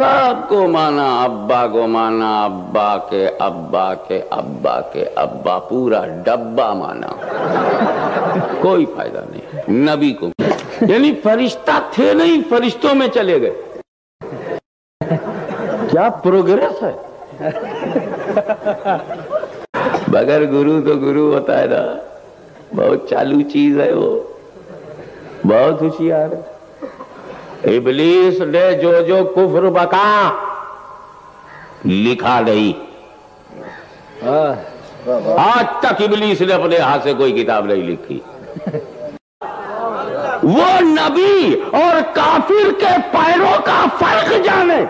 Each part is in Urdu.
سب کو مانا، ابا کو مانا، ابا کے ابا کے ابا کے ابا، پورا ڈبہ مانا، کوئی فائدہ نہیں۔ نبی کو یعنی فرشتہ تھے نہیں، فرشتوں میں چلے گئے۔ کیا پروگریس ہے۔ بغیر گرو تو گرو ہوتا ہے نا، بہت چالو چیز ہے وہ، بہت ہوشیار ہے۔ ابلیس نے جو کفر بکا لکھا نہیں، آج تک ابلیس نے اپنے ہاتھ سے کوئی کتاب نہیں لکھی۔ وہ نبی اور کافر کے پیروں کا فرق جانے،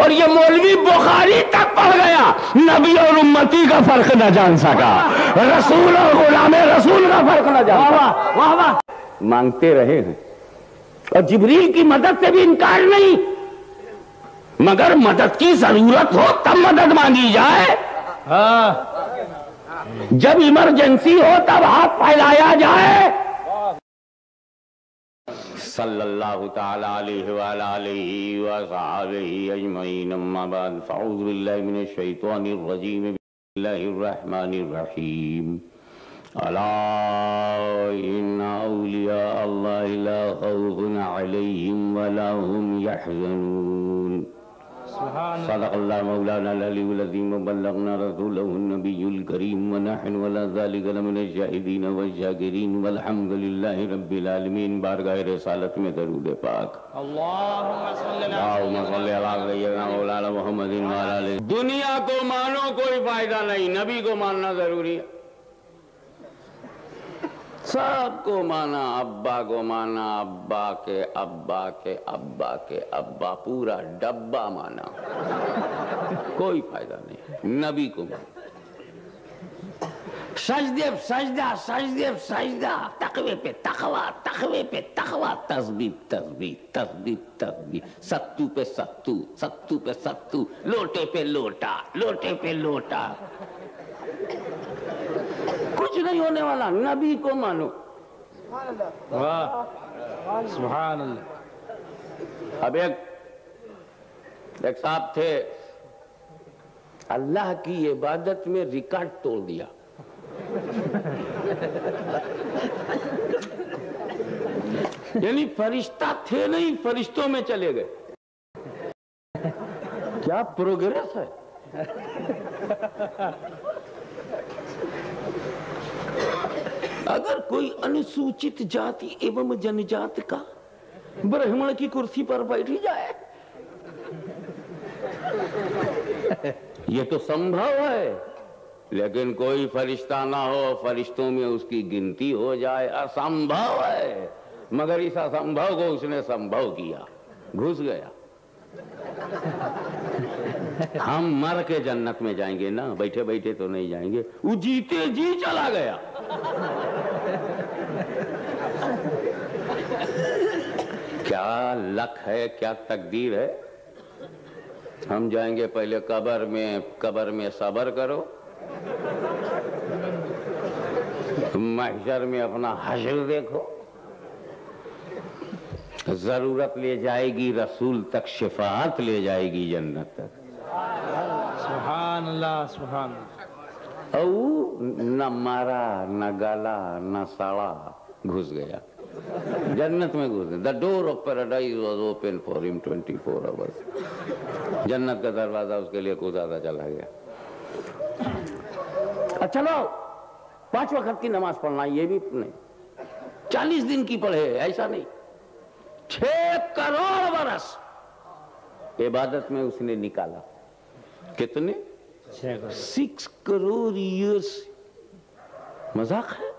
اور یہ مولوی بخاری تک پڑھ گیا، نبی اور امتی کا فرق نہ جان سکا، رسول اور غلام رسول کا فرق نہ جان سکا۔ واہ واہ، مانگتے رہے ہیں، اور جبریل کی مدد سے بھی انکار نہیں، مگر مدد کی ضرورت ہو تب مدد مانگی جائے، جب ایمرجنسی ہو تب ہاتھ پھیلایا جائے۔ صلی اللہ تعالی علیہ وعلی آلہ وصحبہ اجمعین، اما بعد، فاعوذ باللہ من الشیطان الرجیم، بسم اللہ الرحمن الرحیم۔ الا ان اولیاء اللہ لا خوف علیہم ولا هم یحزنون۔ صدق اللہ مولانا العلی العظیم، وبلغنا رسولہ النبی الکریم، ونحن ولا ذلک لمن الشاہدین والشاکرین، والحمد للہ رب العالمین۔ بارگاہ رسالت میں درود پاک، اللہم صلی علی سیدنا مولانا محمد وعلی آلہ۔ دنیا کو مانو کوئی فائدہ نہیں، نبی کو ماننا ضروری ہے۔ سب کو مانا، ابا کو مانا، ابا کے ابا کے ابا کے ابا، پورا ڈبہ مانا، کوئی فائدہ نہیں۔ نبی کو مانا، سجدے سجدہ، سجدے سجدہ، تقوی پہ تقوی، تقوی پہ تقوی، تسبیح تسبیح، تسبیح تسبیح، ستو پہ ستو، ستو پہ ستو، لوٹے پہ لوٹا، لوٹے پہ لوٹا، کچھ نہیں ہونے والا۔ نبی کو مانو۔ سبحان اللہ۔ اب ایک صاحب تھے، اللہ کی عبادت میں ریکارڈ توڑ دیا۔ یعنی فرشتہ تھے نہیں، فرشتوں میں چلے گئے۔ کیا پروگریس ہے۔ اگر کوئی انسوچت جاتی ایوم جنجات کا برہمن کی کرسی پر بیٹھی جائے، یہ تو سمبھو ہے، لیکن کوئی فرشتہ نہ ہو، فرشتوں میں اس کی گنتی ہو جائے، اسمبھو ہے۔ مگر اس اسمبھو کو اس نے سمبھو کیا، گھس گیا۔ ہم مر کے جنت میں جائیں گے نا، بیٹھے بیٹھے تو نہیں جائیں گے۔ وہ جیتے جی چلا گیا۔ کیا لک ہے، کیا تقدیر ہے۔ ہم جائیں گے پہلے قبر میں، قبر میں صبر کرو، محشر میں اپنا حشر دیکھو، ضرورت لے جائے گی رسول تک، شفاعت لے جائے گی جنت تک۔ سبحان اللہ، سبحان اللہ۔ او نہ مارا، نہ گالا، نہ ساڑا، گھس گیا جنت میں، گھس گیا۔ The door of paradise was open for him 24 hours۔ جنت کا دروازہ اس کے لیے کھلا چلا گیا۔ چلو 5 وقت کی نماز پڑھنا، یہ بھی نہیں، 40 دن کی پڑھے، ایسا نہیں، 6 کروڑ برس عبادت میں اس نے نکالا۔ کتنے؟ 6 کروڑ ایئرس۔ مذاق ہے؟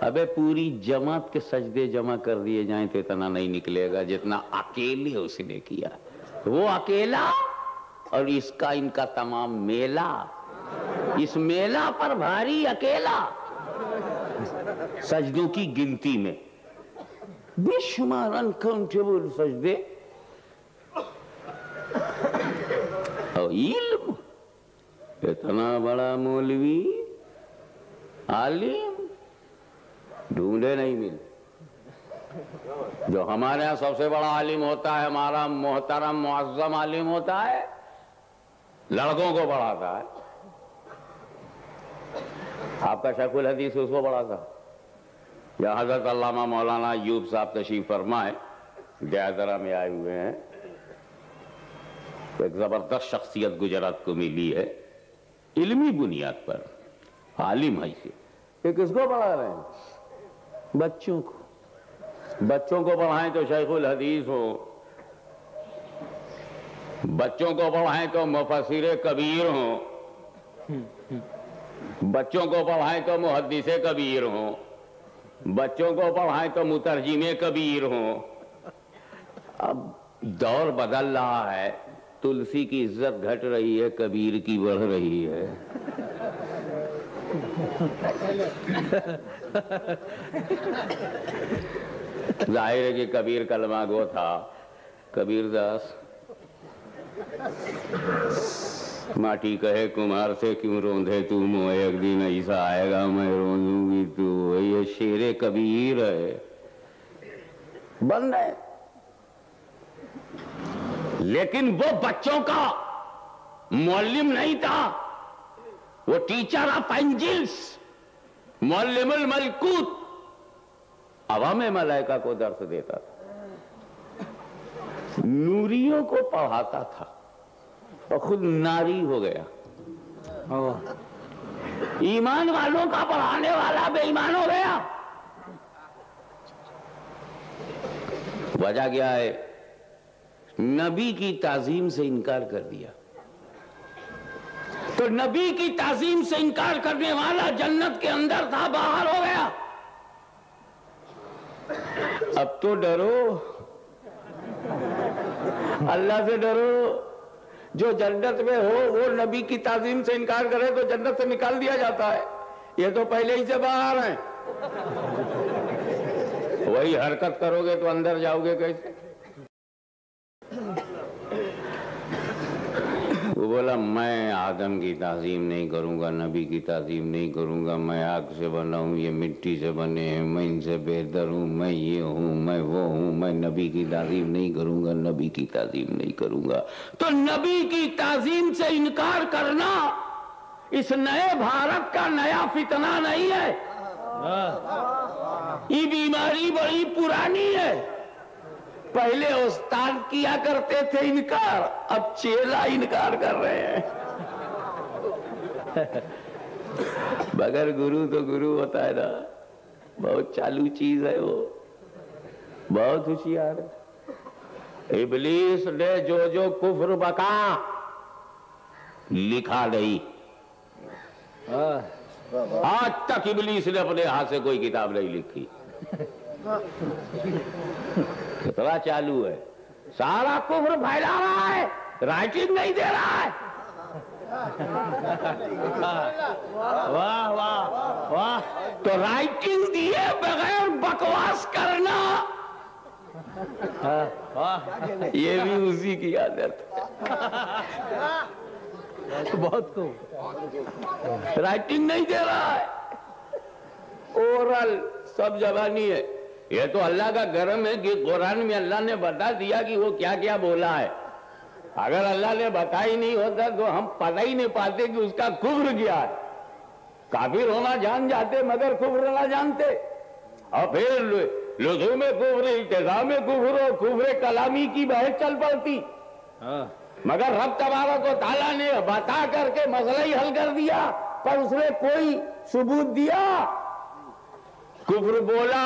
ابے پوری جماعت کے سجدے جمع کر دیے جائیں تو اتنا نہیں نکلے گا جتنا اکیلے اس نے کیا۔ وہ اکیلا اور اس کا ان کا تمام میلہ، اس میلہ پر بھاری اکیلا، سجدوں کی گنتی میں بے شمار انکاؤنٹیبل سجدے، اور علم، اتنا بڑا مولوی عالم ڈھونڈے نہیں ملے۔ جو ہمارے ہاں سب سے بڑا عالم ہوتا ہے ہمارا محترم معظم عالم ہوتا ہے، لڑکوں کو پڑھاتا ہے. آپ کا شیخ الحدیث اس کو پڑھاتا. یا حضرت علامہ مولانا ایوب صاحب تشریف فرمائے، دیادرہ میں آئے ہوئے ہیں. ایک زبردست شخصیت گجرات کو ملی ہے علمی بنیاد پر، عالم ہے. یہ کس کو پڑھا رہے ہیں؟ بچوں کو. بچوں کو پڑھائیں تو شیخ الحدیث ہو، بچوں کو پڑھائیں تو مفسر کبیر ہوں، بچوں کو پڑھائیں تو محدث کبیر ہوں، بچوں کو پڑھائیں تو مترجم کبیر ہوں. اب دور بدل رہا ہے، تلسی کی عزت گھٹ رہی ہے، کبیر کی بڑھ رہی ہے. ظاہر ہے کہ کبیر کلمہ گو تھا. کبیر داس ماٹی کہے کمہار سے کیوں روندے تو موئے، ایک دن ایسا آئے گا میں روندوں گی تو. یہ شیر کبیر ہے. بند ہے. لیکن وہ بچوں کا معلم نہیں تھا، وہ ٹیچر آف اینجلز، معلم الملکوت، عوام ملائکہ کو درس دیتا تھا، نوریوں کو پڑھاتا تھا اور خود ناری ہو گیا. ایمان والوں کا پڑھانے والا بے ایمان ہو گیا. وجہ کیا ہے؟ نبی کی تعظیم سے انکار کر دیا. تو نبی کی تعظیم سے انکار کرنے والا جنت کے اندر تھا، باہر ہو گیا. اب تو ڈرو، اللہ سے ڈرو. جو جنت میں ہو وہ نبی کی تعظیم سے انکار کرے تو جنت سے نکال دیا جاتا ہے. یہ تو پہلے ہی سے باہر ہیں. وہی حرکت کرو گے تو اندر جاؤ گے کیسے؟ وہ بولا میں آدم کی تعظیم نہیں کروں گا، نبی کی تعظیم نہیں کروں گا، میں آگ سے بنا ہوں، یہ مٹی سے بنے ہیں، میں ان سے بہتر ہوں، میں یہ ہوں، میں وہ ہوں، میں نبی کی تعظیم نہیں کروں گا، نبی کی تعظیم نہیں کروں گا. تو نبی کی تعظیم سے انکار کرنا اس نئے بھارت کا نیا فتنہ نہیں ہے. یہ بیماری بڑی پرانی ہے. پہلے استاد کیا کرتے تھے انکار، اب چیلا انکار کر رہے ہیں. بغیر گرو تو گرو ہوتا ہے نا، بہت چالو چیز ہے وہ، بہت ہوشیار ہے. ابلیس نے جو جو کفر بکا لکھا نہیں. آج تک ابلیس نے اپنے ہاتھ سے کوئی کتاب نہیں لکھی. کتنا چالو ہے، سارا کفر پھیلا رہا ہے، رائٹنگ نہیں دے رہا ہے. واہ واہ واہ. تو رائٹنگ دیے بغیر بکواس کرنا یہ بھی اسی کی عادت. بہت خوب. رائٹنگ نہیں دے رہا ہے، اورل سب زبانی ہے. یہ تو اللہ کا کرم ہے کہ قرآن میں اللہ نے بتا دیا کہ وہ کیا کیا بولا ہے. اگر اللہ نے بتا ہی نہیں ہوتا تو ہم پتہ ہی نہیں پاتے کہ اس کا کفر کیا ہے. کافر ہونا جان جاتے مگر کفر نہ جانتے. اور پھر لزوم کفر، التزام کفر اور کفر کلامی کی بحث چل پڑتی. مگر رب تبارک و تعالیٰ نے بتا کر کے مسئلہ ہی حل کر دیا، پر اس نے کوئی ثبوت دیا. کفر بولا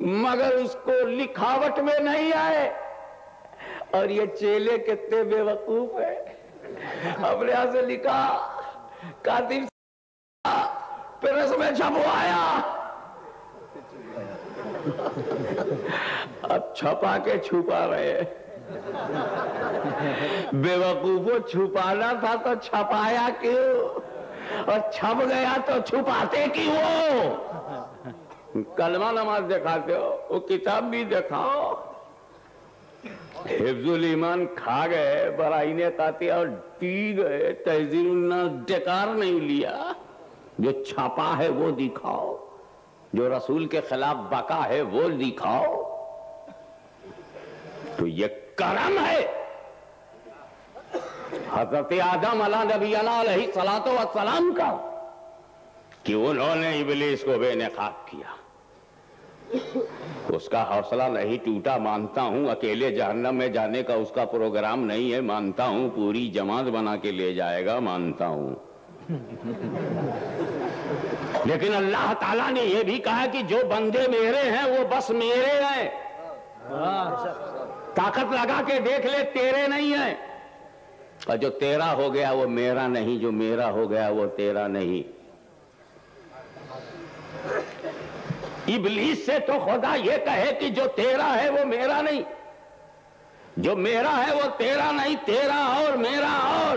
مگر اس کو لکھاوٹ میں نہیں آئے. اور یہ چیلے کتنے بے وقوف ہیں، اپنے یہاں سے لکھا، کاتب پریس میں چھپوایا، اب چھپا کے چھپا رہے ہیں. بے وقوفوں چھپانا تھا تو چھپایا کیوں؟ اور چھپ گیا تو چھپاتے کیوں؟ کلمہ نماز دکھاتے ہو، وہ کتاب بھی دکھاؤ. حفظ الایمان کھا گئے، برائن قاطعہ اور پی گئے، تحذیر الناس ڈکار نہیں لیا. جو چھپا ہے وہ دکھاؤ، جو رسول کے خلاف بکا ہے وہ دکھاؤ، تو یہ کرم ہے حضرت آدم علیہ نبینا علیہ الصلوۃ والسلام کا کہ انہوں نے ابلیس کو بے نقاب کیا. اس کا حوصلہ نہیں ٹوٹا، مانتا ہوں اکیلے جہنم میں جانے کا اس کا پروگرام نہیں ہے، مانتا ہوں پوری جماعت بنا کے لے جائے گا، مانتا ہوں. لیکن اللہ تعالیٰ نے یہ بھی کہا کہ جو بندے میرے ہیں وہ بس میرے ہیں. طاقت لگا کے دیکھ لے، تیرے نہیں ہیں. اور جو تیرا ہو گیا وہ میرا نہیں، جو میرا ہو گیا وہ تیرا نہیں. ابلیس سے تو خدا یہ کہے کہ جو تیرا ہے وہ میرا نہیں، جو میرا ہے وہ تیرا نہیں، تیرا اور میرا اور.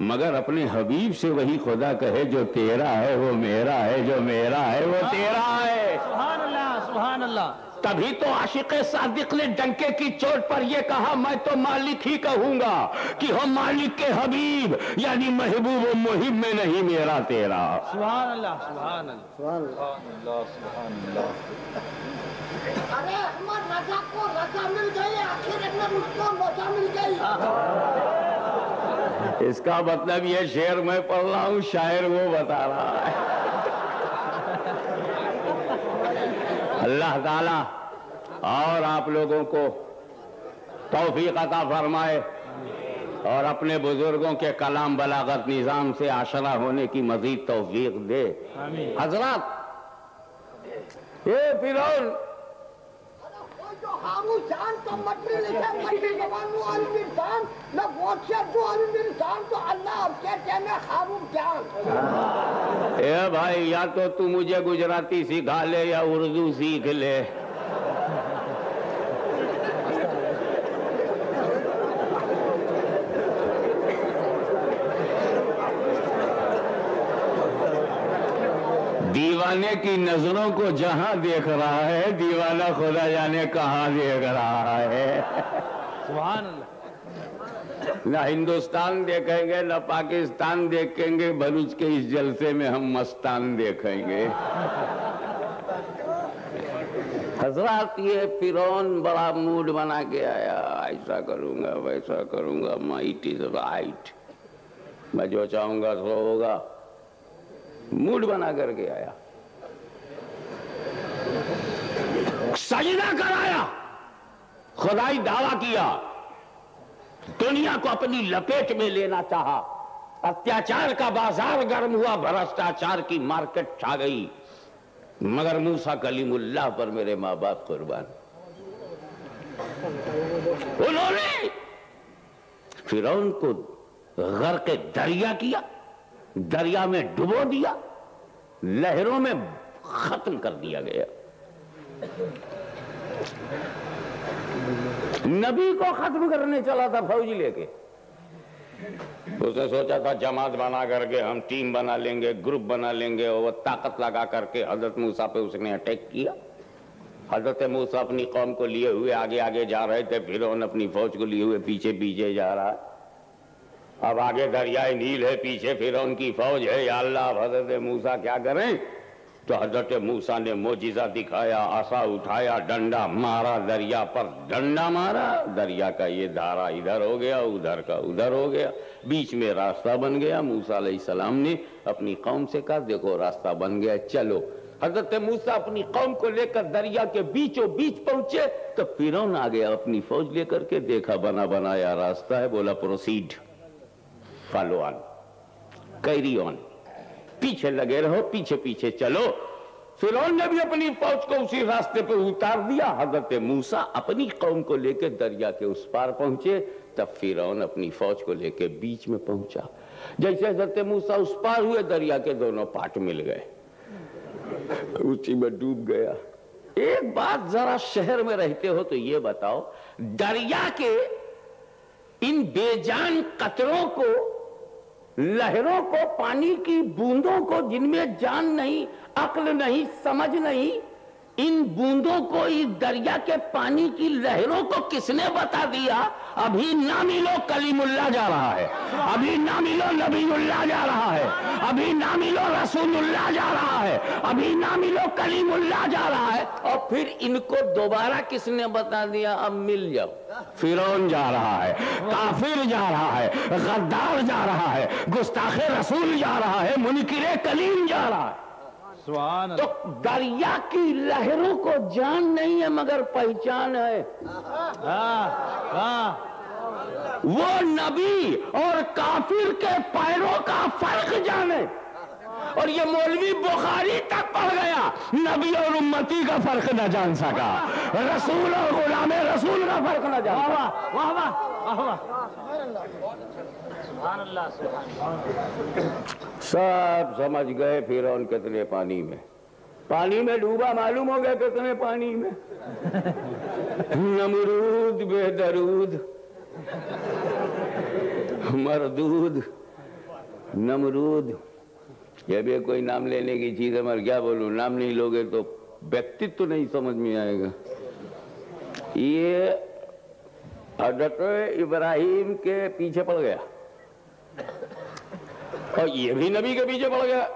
مگر اپنے حبیب سے وہی خدا کہے جو تیرا ہے وہ میرا ہے، جو میرا ہے وہ تیرا ہے. سبحان اللہ سبحان اللہ. تبھی تو عاشق صادق نے ڈنکے کی چوٹ پر یہ کہا میں تو مالک ہی کہوں گا کہ ہم مالک کے حبیب، یعنی محبوب و محب میں نہیں میرا تیرا. سبحان اللہ سبحان اللہ سبحان اللہ سبحان اللہ. ارے احمد رضا کو رضا مل گئی، آخر میں مجھ کو رضا مل گئی. اس کا مطلب یہ شعر میں پڑھ رہا ہوں، شاعر وہ بتا رہا ہے. اللہ تعالی اور آپ لوگوں کو توفیق عطا فرمائے اور اپنے بزرگوں کے کلام بلاغت نظام سے آشنا ہونے کی مزید توفیق دے. حضرات، یہ فرعون جو ہارو جان تو مٹری لکھے مٹری زبانو عالم انسان نہ وحشت جو عالم انسان تو اللہ اب کہتے ہیں ہارو جان. اے بھائی، یا تو تو مجھے گجراتی سکھا لے یا اردو سیکھ لے. دیوانے کی نظروں کو جہاں دیکھ رہا ہے، دیوانہ خدا جانے کہاں دیکھ رہا ہے. سبحان اللہ. نہ ہندوستان دیکھیں گے نہ پاکستان دیکھیں گے، بلوچ کے اس جلسے میں ہم مستان دیکھیں گے. حضرات، یہ فرعون بڑا موڈ بنا کے آیا، ایسا کروں گا ویسا کروں گا، مائٹ از رائٹ، میں جو چاہوں گا سو ہوگا. موڈ بنا کر کے آیا، سجدہ کرایا، خدائی دعویٰ کیا، دنیا کو اپنی لپیٹ میں لینا چاہا. اتیاچار کا بازار گرم ہوا، بھرشٹاچار کی مارکیٹ چھا گئی. مگر موسیٰ کلیم اللہ پر میرے ماں باپ قربان، انہوں نے فرعون کو غرق دریا کیا، دریا میں ڈبو دیا، لہروں میں ختم کر دیا گیا. نبی کو ختم کرنے چلا تھا فوج لے کے. اس نے سوچا تھا جماعت بنا کر کے ہم ٹیم بنا لیں گے، گروپ بنا لیں گے، اور وہ طاقت لگا کر کے حضرت موسیٰ پہ اس نے اٹیک کیا. حضرت موسیٰ اپنی قوم کو لیے ہوئے آگے آگے جا رہے تھے، فرعون اپنی فوج کو لیے ہوئے پیچھے پیچھے جا رہا ہے. اب آگے دریائے نیل ہے، پیچھے فرعون کی فوج ہے. یا اللہ، اب حضرت موسیٰ کیا کریں؟ تو حضرت موسیٰ نے معجزہ دکھایا، عصا اٹھایا، ڈنڈا مارا، دریا پر ڈنڈا مارا، دریا کا یہ دھارا ادھر ہو گیا، ادھر کا ادھر ہو گیا، بیچ میں راستہ بن گیا. موسیٰ علیہ السلام نے اپنی قوم سے کہا دیکھو راستہ بن گیا، چلو. حضرت موسیٰ اپنی قوم کو لے کر دریا کے بیچوں بیچ پہنچے تو فرعون آ گیا اپنی فوج لے کر کے. دیکھا بنا بنایا راستہ ہے، بولا proceed, follow on, carry on, پیچھے لگے رہو، پیچھے پیچھے چلو. فرعون نے بھی اپنی فوج کو اسی راستے پہ اتار دیا. حضرت موسیٰ اپنی قوم کو لے کے دریا کے اس پار پہنچے، تب فرعون اپنی فوج کو لے کے بیچ میں پہنچا. جیسے حضرت موسیٰ اس پار ہوئے، دریا کے دونوں پارٹ مل گئے، اسی میں ڈوب گیا. ایک بات ذرا شہر میں رہتے ہو تو یہ بتاؤ، دریا کے ان بے جان قطروں کو، لہروں کو، پانی کی بوندوں کو، جن میں جان نہیں، عقل نہیں، سمجھ نہیں، ان بوندوں کو اس دریا کے پانی کی لہروں کو کس نے بتا دیا؟ ابھی نہ ملو کلیم اللہ جا رہا ہے، ابھی نہ ملو نبی اللہ جا رہا ہے، ابھی نہ ملو رسول اللہ جا رہا ہے، ابھی نہ ملو کلیم اللہ جا رہا ہے، اور پھر ان کو دوبارہ کس نے بتا دیا؟ اب مل جاؤ۔ فرعون جا رہا ہے، کافر جا رہا ہے، غدار جا رہا ہے، گستاخ رسول جا رہا ہے، منکر کلیم جا رہا ہے۔ سبحان تو اللہ۔ دریا کی لہروں کو جان نہیں ہے مگر پہچان ہے۔ وہ نبی اور کافر کے پیروں کا فرق جانے، اور یہ مولوی بخاری تک پڑھ گیا، نبی اور امتی کا فرق نہ جان سکا، رسول اور غلام رسول کا فرق نہ جان سکا۔ واہ واہ واہ سبحان اللہ سبحان اللہ۔ سب سمجھ گئے فرعون کتنے پانی میں ڈوبا، معلوم ہو گیا کتنے پانی میں۔ نمرود بے درود مردود، نمرود یہ بھی کوئی نام لینے کی چیز ہے، مگر کیا بولوں، نام نہیں لوگے تو ویکتتو نہیں سمجھ میں آئے گا۔ یہ حضرت ابراہیم کے پیچھے پڑ گیا، اور یہ بھی نبی کے پیچھے پڑ گیا،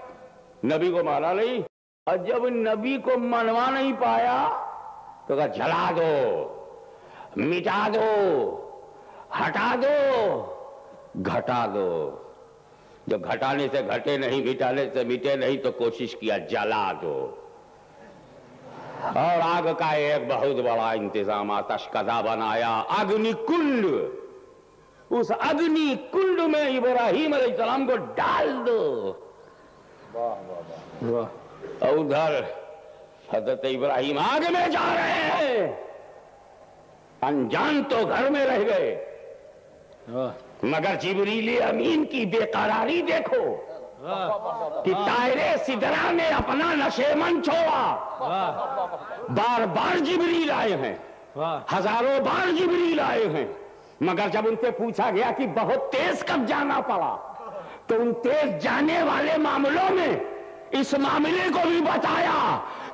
نبی کو مارا نہیں، اور جب نبی کو منوا نہیں پایا تو کہا جلا دو، مٹا دو، ہٹا دو، گھٹا دو۔ جب گھٹانے سے گھٹے نہیں، مٹانے سے مٹے نہیں، تو کوشش کیا جلا دو، اور آگ کا ایک بہت بڑا انتظام آتش کدہ بنایا، اگنی کنڈ۔ اس اگنی کنڈ میں ابراہیم علیہ السلام کو ڈال دو، اور ادھر حضرت ابراہیم آگ میں جا رہے ہیں، انجان تو گھر میں رہ گئے، مگر جبریل امین کی بے قراری دیکھو کہ طائرِ سدرہ نے اپنا نشیمن چھوڑا۔ بار بار جبریل آئے ہیں، ہزاروں بار جبریل آئے ہیں، مگر جب ان سے پوچھا گیا کہ بہت تیز کب جانا پڑا، تو ان تیز جانے والے معاملوں میں اس معاملے کو بھی بتایا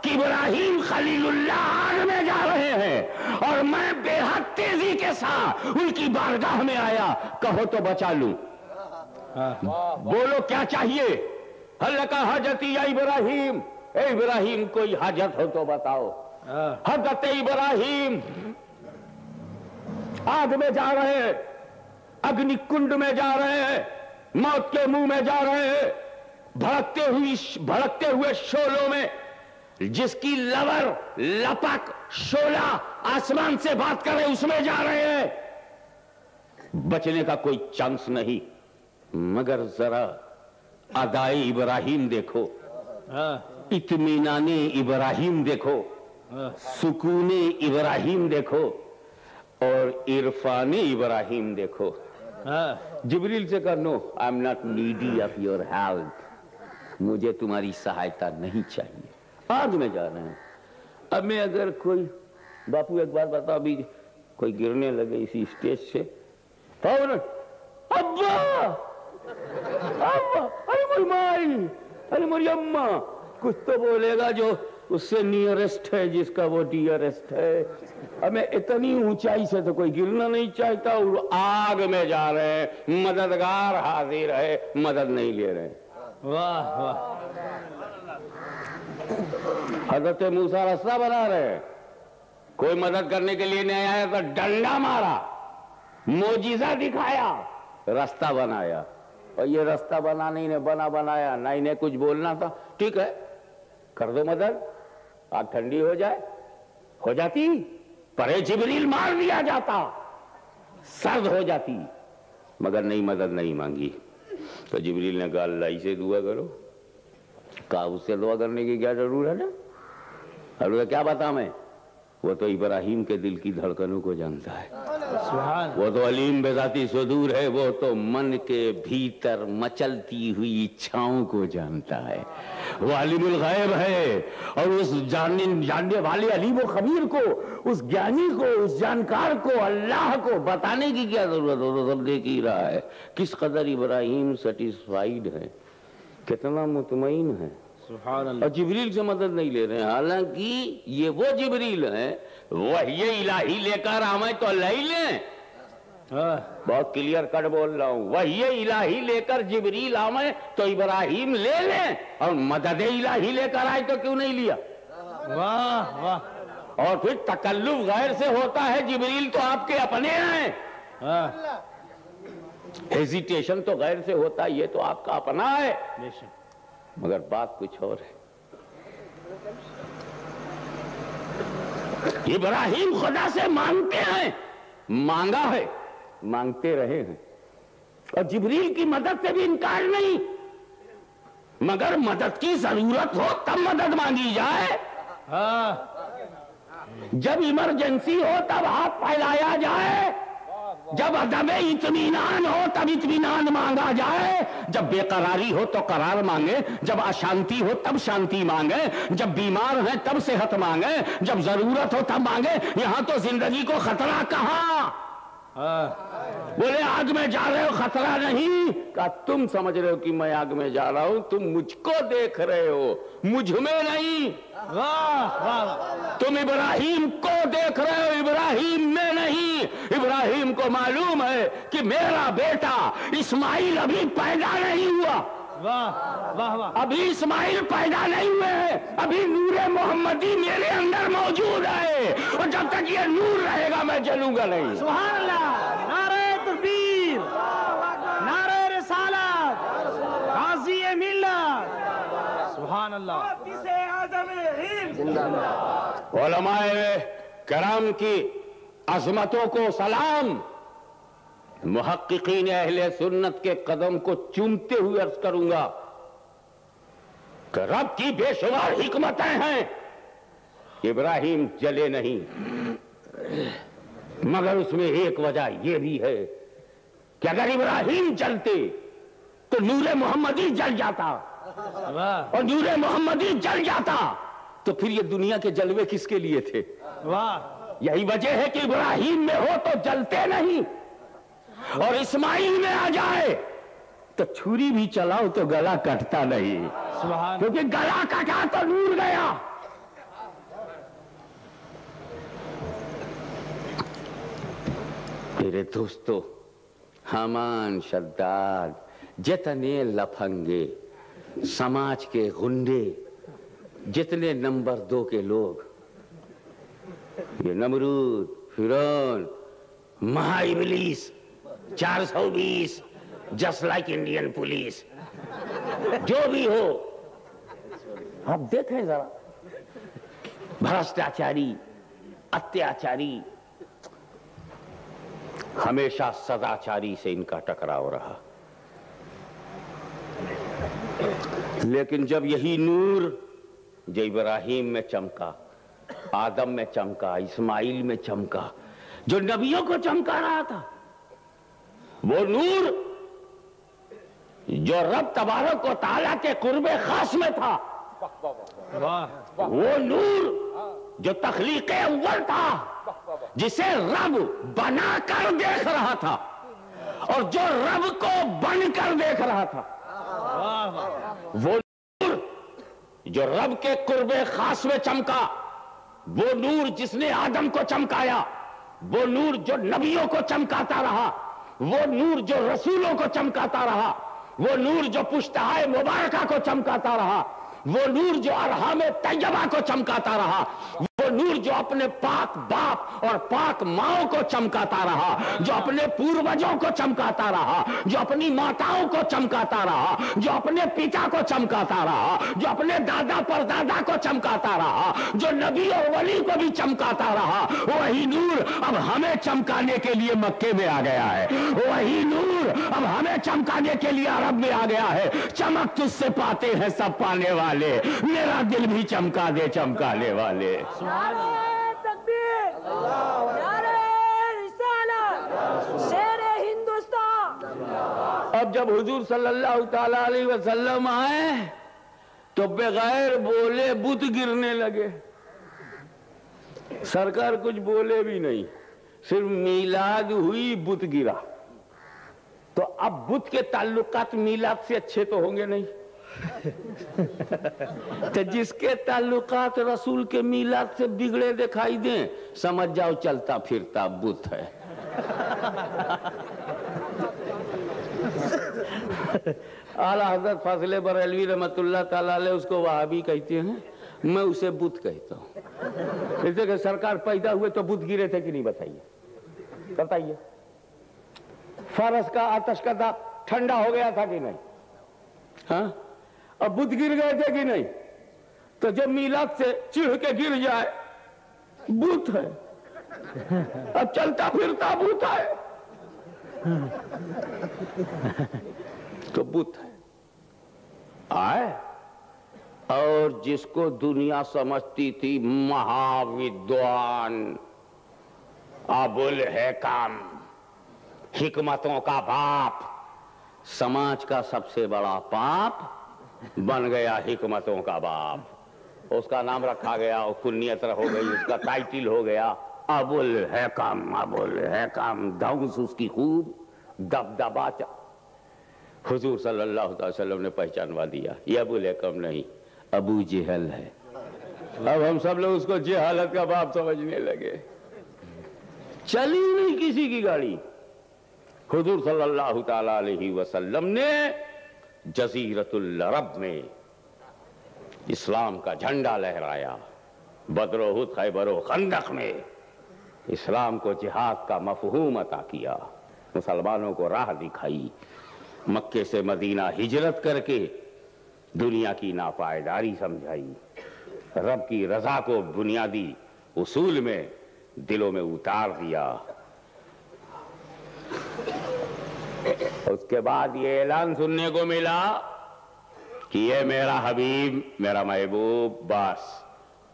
کہ ابراہیم خلیل اللہ آگ میں جا رہے ہیں، اور میں بے حد تیزی کے ساتھ ان کی بارگاہ میں آیا، کہو تو بچا لوں۔ بولو کیا چاہیے؟ حل کا حاجتی یا ابراہیم، اے ابراہیم کوئی حاجت ہو تو بتاؤ۔ حضرت ابراہیم آگ میں جا رہے ہیں، اگنی کنڈ میں جا رہے ہیں، موت کے منہ میں جا رہے ہیں، بھڑکتے ہوئے شعلوں میں، جس کی لور لپک شعلہ آسمان سے بات کرے اس میں جا رہے ہیں، بچنے کا کوئی چانس نہیں۔ مگر ذرا ادائے ابراہیم دیکھو، اطمینان ابراہیم دیکھو، سکون ابراہیم دیکھو، اور عرفان ابراہیم دیکھو۔ جبریل سے کہا no I am not needy of your help, مجھے تمہاری سہایتا نہیں چاہیے، آگ میں جا رہے ہیں۔ اب میں اگر کوئی باپو ایک بات بتا، ابھی کوئی گرنے لگے اسی اسٹیج سے، فوراً ابا ابا، ارے میری مائی، ارے میری اماں، کچھ تو بولے گا جو اس سے نیئرسٹ ہے، جس کا وہ ڈیئرسٹ ہے۔ اب میں اتنی اونچائی سے تو کوئی گرنا نہیں چاہتا، اور آگ میں جا رہے ہیں، مددگار حاضر ہے، مدد نہیں لے رہے۔ واہ واہ۔ حضرت موسیٰ راستہ بنا رہے ہیں، کوئی مدد کرنے کے لیے نہیں آیا تو ڈنڈا مارا، معجزہ دکھایا، راستہ بنایا۔ اور یہ راستہ بنایا نہ انہیں کچھ بولنا تھا، ٹھیک ہے کر دو مدد، آگ ٹھنڈی ہو جائے، ہو جاتی، پرے جبریل مار دیا جاتا، سرد ہو جاتی، مگر نہیں، مدد نہیں مانگی۔ تو جبریل نے کہا اللہ ہی سے دعا کرو۔ کہا اس سے دعا کرنے کی کیا ضرورت ہے؟ اور کیا بتا میں، وہ تو ابراہیم کے دل کی دھڑکنوں کو جانتا ہے، وہ تو علیم بذاتی صدور ہے، وہ تو من کے بھیتر مچلتی ہوئی اچھاؤں کو جانتا ہے، وہ عالم الغیب ہے، اور اس جاننے والے علیم و خبیر کو، اس گیانی کو، اس جانکار کو، اللہ کو بتانے کی کیا ضرورت ہو، تو سب دیکھ ہی رہا ہے کس قدر ابراہیم سیٹسفائیڈ ہے، کتنا مطمئن ہے، سبحان اور اللہ. جبریل سے مدد نہیں لے رہے ہیں، حالانکہ یہ وہ جبریل ہیں وحی الہی لے کر آئیں تو لے لیں. بہت کلیئر کٹ بول رہا ہوں، وحی الہی لے کر جبریل آئیں تو ابراہیم لے لیں، اور مدد الہی لے کر آئے تو کیوں نہیں لیا؟ واہ واہ. اور پھر تکلف غیر سے ہوتا ہے، جبریل تو آپ کے اپنے ہیں. ہیزیٹیشن تو غیر سے ہوتا ہے، یہ تو آپ کا اپنا ہے. مگر بات کچھ اور ہے. ابراہیم خدا سے مانگتے ہیں، مانگا ہے، مانگتے رہے ہیں، اور جبریل کی مدد سے بھی انکار نہیں، مگر مدد کی ضرورت ہو تب مدد مانگی جائے. جب ایمرجنسی ہو تب ہاتھ پھیلایا جائے، جب عدم اطمینان ہو تب اطمینان مانگا جائے، جب بے قراری ہو تو قرار مانگے، جب اشانتی ہو تب شانتی مانگے، جب بیمار ہیں تب صحت مانگے، جب ضرورت ہو تب مانگے. یہاں تو زندگی کو خطرہ کہاں؟ بولے آگ میں جا رہے ہو، خطرہ نہیں. کہا تم سمجھ رہے ہو کہ میں آگ میں جا رہا ہوں، تم مجھ کو دیکھ رہے ہو، مجھ میں نہیں. تم ابراہیم کو دیکھ رہے ہو، ابراہیم میں نہیں. ابراہیم کو معلوم ہے کہ میرا بیٹا اسماعیل ابھی پیدا نہیں ہوا. ابھی اسماعیل پیدا نہیں ہوئے ہیں، ابھی نور محمدی میرے اندر موجود ہے، اور جب تک یہ نور رہے گا میں جلوں گا نہیں. سبحان اللہ. نعرہ تکبیر، نعرہ رسالت، غازی ملت. سبحان اللہ. علماء کرام کی عظمتوں کو سلام. محققین اہل سنت کے قدم کو چومتے ہوئے عرض کروں گا کہ رب کی بے شمار حکمتیں ہیں. ابراہیم جلے نہیں، مگر اس میں ایک وجہ یہ بھی ہے کہ اگر ابراہیم جلتے تو نور محمدی جل جاتا، اور نور محمدی جل جاتا تو پھر یہ دنیا کے جلوے کس کے لیے تھے؟ یہی وجہ ہے کہ ابراہیم میں ہو تو جلتے نہیں، اور اسماعیل میں آ جائے تو چھری بھی چلاؤ تو گلا کٹتا نہیں، کیونکہ گلا کٹا تو نور گیا. میرے دوستو، حامان، شداد، جتنے لفنگے سماج کے غنڈے، جتنے نمبر 2 کے لوگ، یہ نمرود، فرعون، مہا ابلیس، 420 جسٹ لائک انڈین پولیس، جو بھی ہو، آپ دیکھیں ذرا، بھرشٹاچاری، اتیاچاری، ہمیشہ سداچاری سے ان کا ٹکراؤ رہا. لیکن جب یہی نور جو ابراہیم میں چمکا، آدم میں چمکا، اسماعیل میں چمکا، جو نبیوں کو چمکا رہا تھا، وہ نور جو رب تبارک و تعالیٰ کے قرب خاص میں تھا، وہ نور جو تخلیق اول تھا، جسے رب بنا کر دیکھ رہا تھا اور جو رب کو بن کر دیکھ رہا تھا، وہ نور جو رب کے قرب خاص میں چمکا، وہ نور جس نے آدم کو چمکایا، وہ نور جو نبیوں کو چمکاتا رہا، وہ نور جو رسولوں کو چمکاتا رہا، وہ نور جو پشتہائے مبارکہ کو چمکاتا رہا، وہ نور جو ارحام طیبہ کو چمکاتا رہا، وہ نور جو اپنے پاک باپ اور پاک ماؤں کو چمکاتا رہا، جو اپنے پوروجوں کو چمکاتا رہا، جو اپنی ماتاؤں کو چمکاتا رہا، جو اپنے پتا کو چمکاتا رہا، جو اپنے دادا پردادا کو چمکاتا رہا، جو نبی اور ولی کو بھی چمکاتا رہا، وہی نور اب ہمیں چمکانے کے لیے مکے میں آ گیا ہے. وہی نور اب ہمیں چمکانے کے لیے عرب میں آ گیا ہے. چمک تجھ سے پاتے ہیں سب پانے والے، میرا دل بھی چمکا دے چمکانے والے. نعرہ تکبیر، نعرہ رسالت، شیر ہندوستان. اب جب حضور صلی اللہ تعالی علیہ وسلم آئے تو بغیر بولے بت گرنے لگے. سرکار کچھ بولے بھی نہیں، صرف میلاد ہوئی، بت گرا. تو اب بت کے تعلقات میلاد سے اچھے تو ہوں گے نہیں. تو جس کے تعلقات رسول کے میلاد سے بگڑے دکھائی دیں سمجھ جاؤ چلتا پھرتا بت ہے. اعلیٰ حضرت فاضل بریلوی رحمت اللہ تعالیٰ علیہ اس کو وہابی کہتے ہیں, میں اسے بت کہتا ہوں. جیسے کہ سرکار پیدا ہوئے تو بت گرے تھے کہ نہیں, بتائیے. فارس کا آتش کا تھا ٹھنڈا ہو گیا تھا کہ نہیں, ہاں, اب بت گر گئے تھے کہ نہیں. تو جب میلاد سے چڑھ کے گر جائے بت ہے, اب چلتا پھرتا بت ہے تو بت ہے. آئے اور جس کو دنیا سمجھتی تھی مہاودوان, ابوالحکم, حکمتوں کا باپ, سماج کا سب سے بڑا پاپ بن گیا حکمتوں کا باپ. اس کا نام رکھا گیا, کنیت ہو گئی, اس کا ٹائٹل ہو گیا ابوالحکم. ابوالحکم دھوس اس کی خوب دبدبا. حضور صلی اللہ علیہ وسلم نے پہچانوا دیا یہ ابوالحکم نہیں, ابو جہل ہے. اب ہم سب لوگ اس کو جہالت کا باپ سمجھنے لگے. چلی نہیں کسی کی گاڑی. حضور صلی اللہ تعالی علیہ وسلم نے جزیرت العرب میں اسلام کا جھنڈا لہرایا. بدر و احد, خیبر و خندق میں اسلام کو جہاد کا مفہوم عطا کیا, مسلمانوں کو راہ دکھائی. مکے سے مدینہ ہجرت کر کے دنیا کی ناپائیداری سمجھائی. رب کی رضا کو بنیادی اصول میں دلوں میں اتار دیا. اس کے بعد یہ اعلان سننے کو ملا کہ یہ میرا حبیب, میرا محبوب, بس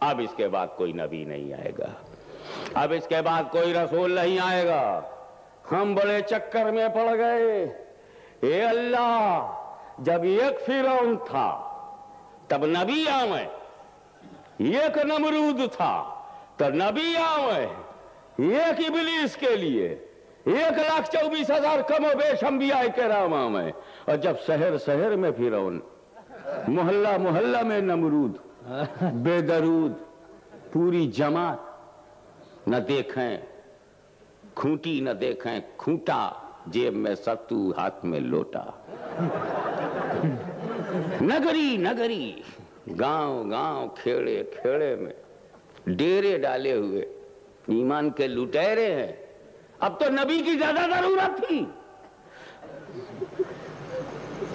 اب اس کے بعد کوئی نبی نہیں آئے گا, اب اس کے بعد کوئی رسول نہیں آئے گا. ہم بڑے چکر میں پڑ گئے. اے اللہ, جب ایک فرعون تھا تب نبی آئے, ایک نمرود تھا تو نبی آئے, ایک ابلیس کے لیے 1,24,000 کم و بیش انبیاء کرام آئے. اور جب شہر شہر میں فرعون, محلہ محلہ میں نمرود, بے درود, پوری جماعت, نہ دیکھیں کھونٹی نہ دیکھیں کھونٹا, جیب میں ستو ہاتھ میں لوٹا. نگری نگری, گاؤں گاؤں, کھیڑے کھیڑے میں ڈیرے ڈالے ہوئے ایمان کے لٹیرے ہیں. اب تو نبی کی زیادہ ضرورت تھی.